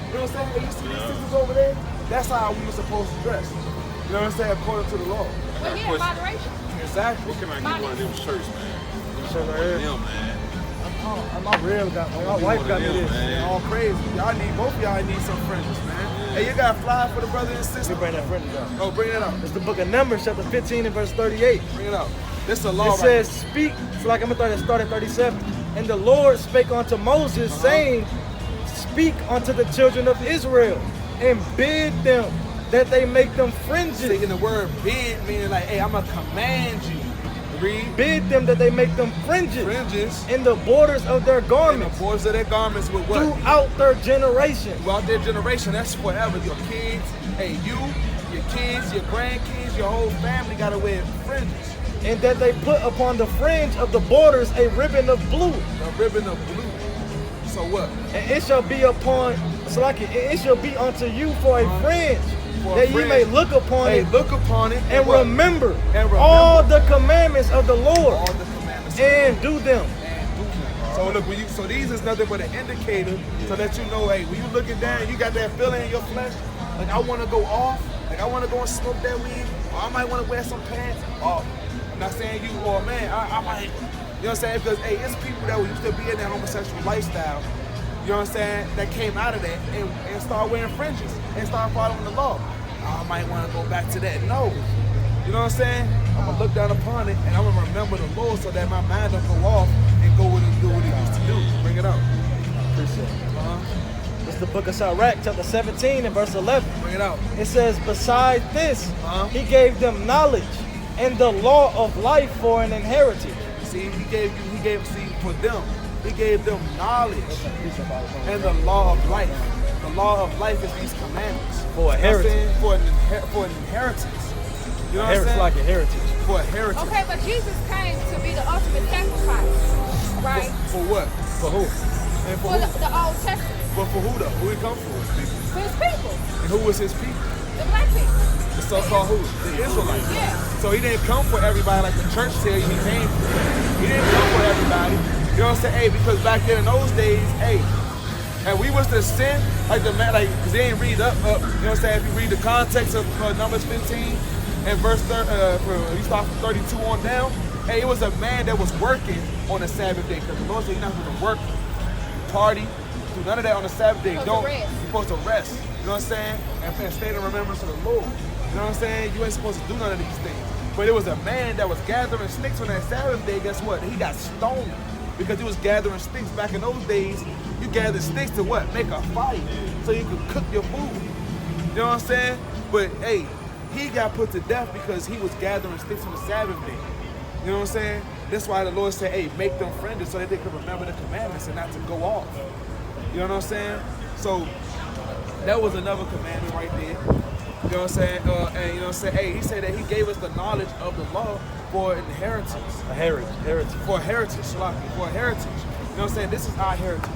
You know what I'm saying? Hey, you see these sisters over there? That's how we were supposed to dress. You know what I'm saying? According to the law. Well, yeah, moderation. Exactly. What can I get one of them shirts, man? Shirt right here. Them, man. My real got my wife got me Them, this. man. All crazy. Y'all need, both of y'all need some fringes, man. Hey, you got fly for the brother and sister? We bring that friend down. Oh, bring it out. It's the book of Numbers, chapter 15 and verse 38. Bring it out. This is a law It says, speak, so like I'm gonna start at 37. And the Lord spake unto Moses, saying, speak unto the children of Israel, and bid them that they make them fringes. Taking the word bid, meaning like, hey, I'm gonna command you. Read. Bid them that they make them fringes Fringes. in the borders of their And the garments borders of their garments with what? throughout their generation. Throughout their generation, that's forever. Your kids, hey, you, your kids, your grandkids, your whole family gotta wear fringes. And that they put upon the fringe of the borders a ribbon of blue. A ribbon of blue. So what? And it shall be upon, so like it shall be unto you for a fringe, For a that ye fringe. may look upon Hey, it look upon it and what? remember, And remember all the commandments of the Lord all the commandments of and do them. and do them. So look, so these is nothing but an indicator to let you know, hey, when you looking down, you got that feeling in your flesh, like I want to go off, like I want to go and smoke that weed, or I might want to wear some pants. Off. Not saying you or a man, I might, you know what I'm saying? Because, hey, it's people that used to be in that homosexual lifestyle, you know what I'm saying, that came out of that and started wearing fringes and started following the law. I might want to go back to that. No. You know what I'm saying? I'm going to look down upon it and I'm going to remember the Lord so that my mind don't go off and go and do what it used to do. Bring it out. Appreciate it. It's the book of Sirach, chapter 17 and verse 11. Bring it out. It says, besides this, he gave them knowledge and the law of life for an inheritance. See, he gave for them, he gave them knowledge and the law of life. The law of life is these commandments. For a heritage. For an inheritance. You know what I'm saying? Like a heritage. For a heritage. Okay, but Jesus came to be the ultimate sacrifice, right? For what? For who? And For the Old Testament. But for who though? Who he come for? For his people. And who was his people? The black people. The so-called who? The Israelites. Yeah. So he didn't come for everybody like the church tell you he came for. He didn't come for everybody. You know what I'm saying? Hey, because back then in those days, hey, and we was to sin, like the man, like, because they ain't read up, you know what I'm saying? If you read the context of Numbers 15 and verse, you start from 32 on down, hey, it was a man that was working on the Sabbath day, because the Lord said you're not supposed to work, party, do none of that on the Sabbath day. You're supposed to rest, you know what I'm saying? And stay in remembrance of the Lord. You know what I'm saying? You ain't supposed to do none of these things. But it was a man that was gathering sticks on that Sabbath day. Guess what? He got stoned because he was gathering sticks. Back in those days, you gathered sticks to what? Make a fire so you could cook your food. You know what I'm saying? But hey, he got put to death because he was gathering sticks on the Sabbath day. You know what I'm saying? That's why the Lord said, hey, make them friendly so that they could remember the commandments and not to go off. You know what I'm saying? So that was another commandment right there. You know what I'm saying? And you know what I'm saying? Hey, he said that he gave us the knowledge of the law for inheritance. A heritage. For a heritage, Shalaki, for a heritage. You know what I'm saying? This is our heritage.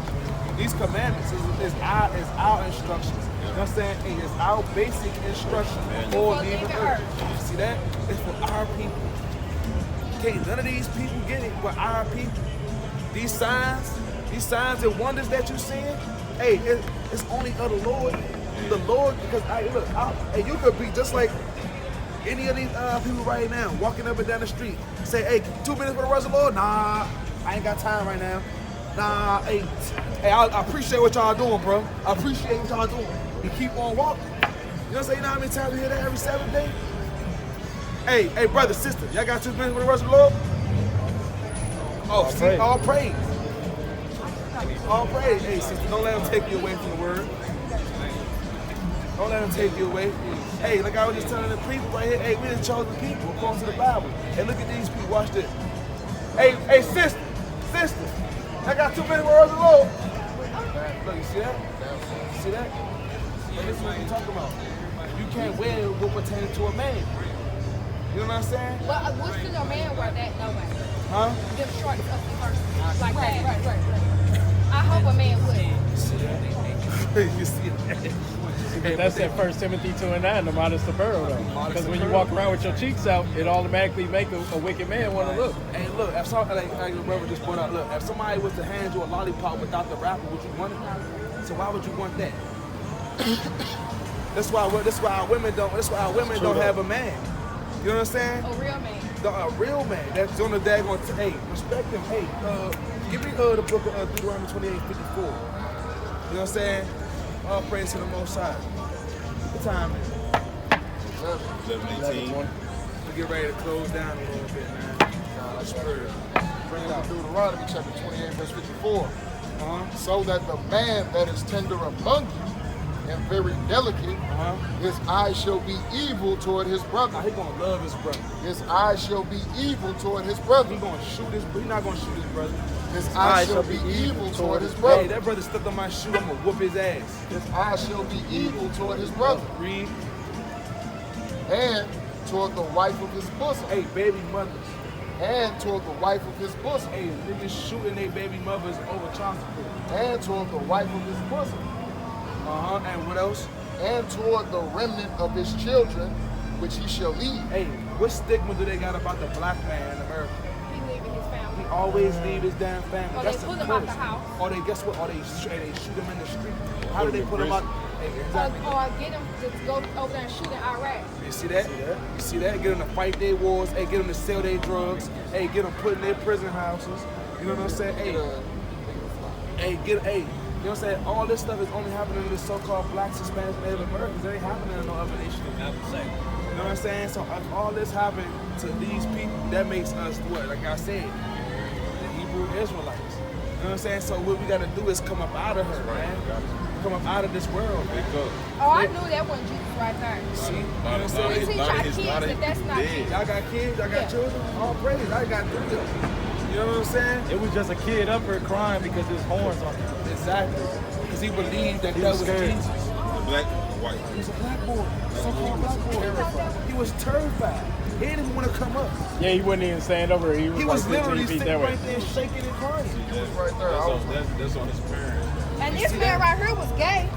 These commandments is our instructions. You know what I'm saying? Hey, it's our basic instruction for leaving earth. You see that? It's for our people. Can't none of these people get it but our people. These signs and wonders that you're seeing, hey, it's only of the Lord. The Lord, because hey, you could be just like any of these people right now, walking up and down the street, say, hey, 2 minutes for the rest of the Lord? Nah, I ain't got time right now. Nah, hey, I appreciate what y'all doing, bro. I appreciate what y'all doing. You keep on walking. You know what I'm saying? You know how many times we hear that every Sabbath day? Hey, brother, sister, y'all got 2 minutes for the rest of the Lord? Oh, see, all praise. All praise. Hey, sister, don't let them take you away from the word. Don't let them take you away. Hey, like I was just telling the people right here, hey, we the chosen people according to the Bible. Hey, look at these people, watch this. Hey, sister, I got 2 minutes worth of the Lord. Look, you see that? You see that? Hey, this is what we talking about. You can't wear what pertains to a man. You know what I'm saying? But what's still a man wear that? No way. Huh? Them shorts up the first. Like that. Right. I hope a man would. You see that? But that's that 1 Timothy 2:9, the modest apparel though. Because when you walk around with your cheeks out, it automatically make a wicked man want to look. Hey, look, if somebody, like your brother just pointed out, look, if somebody was to hand you a lollipop without the wrapper, would you want it? So why would you want that? That's why our women don't have a man. You know what I'm saying? A real man. A real man that's on the daggone. Hey, respect him. Hey, give me the book of Deuteronomy 28:54. You know what I'm saying? All praise to the Most High. What time is it? 11:18. We get ready to close down a little bit, man. That's spirit. Bring it out. Deuteronomy chapter 28, verse 54. So that the man that is tender among you and very delicate, his eyes shall be evil toward his brother. He gonna love his brother. His eyes shall be evil toward his brother. He not gonna shoot his brother. His eyes shall be evil toward his brother. Hey, that brother stepped on my shoe, I'm gonna whoop his ass. His eyes shall be evil toward his brother. Read. And toward the wife of his bosom. Hey, baby mothers. And toward the wife of his bosom. Hey, niggas shooting their baby mothers over child support. And toward the wife of his bosom. And what else? And toward the remnant of his children, which he shall leave. Hey, what stigma do they got about the black man in America? He leaving his family. He always leave his damn family. Or That's they pull the him out curse. the house. Or they, guess what? Or they shoot him in the street. How do they pull him out? Or get them to go over there and shoot in Iraq. You see that? You see that? Get them to fight their wars. Hey, get them to sell their drugs. Hey, get them put in their prison houses. You know what I'm saying? Hey, you know what I'm saying? All this stuff is only happening in the so-called Blacks, Hispanics, Native Americans. It ain't happening in no other nation. You know what I'm saying? So if all this happened to these people, that makes us what? Like I said, the Hebrew Israelites. You know what I'm saying? So what we gotta do is come up out of her, man. Come up out of this world, man. Oh, I knew that wasn't Jesus right there. See? You know what I'm saying? We teach our kids that that's not Jesus. Y'all got kids? Y'all got children? All praise. I got 3 of them. You know what I'm saying? It was just a kid up here crying because his horns on him. Exactly. Because he believed that that was scared. Jesus. Black, white. He was a black boy. So-called black boy. He was terrified. He didn't even want to come up. Yeah, he wouldn't even stand over. He was, like literally 15 feet sitting that way. right there shaking and crying. He was right there. That's on his parents. And this man right here was gay.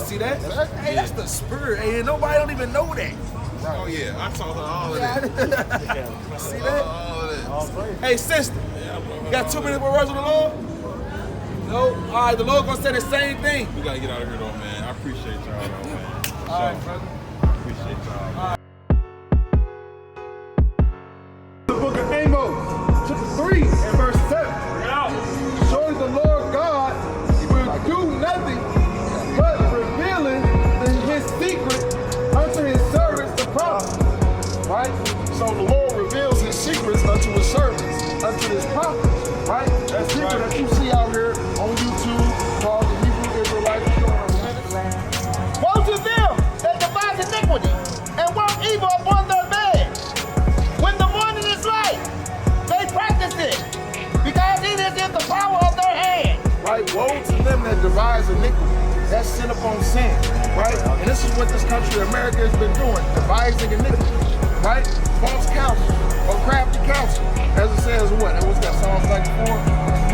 See that? Hey, that's the spirit. Hey, nobody don't even know that. Oh yeah, I taught her all of that. See that? All of that. Hey, sister. You got 2 minutes for words of the Lord? No? All right, the Lord gonna say the same thing. We gotta get out of here though, man. I appreciate y'all though, man. All right, brother. Appreciate y'all. The book of Amos, chapter 3 and verse 7. Surely the Lord God will do nothing but revealing his secret unto his servants, the prophets. Right? So the Lord reveals his secrets unto his servants, unto his prophets. Right? That secret that you see out here on YouTube called the Hebrew Israelites. Woe to them that devise iniquity and work evil upon their bed. When the morning is light, they practice it, because it is in the power of their hand. Right? Woe to them that devise iniquity. That's sin upon sin. Right? And this is what this country, America, has been doing. Devising iniquity. Right? False counsel or crafty counsel. As it says what? What's that? Psalms 94?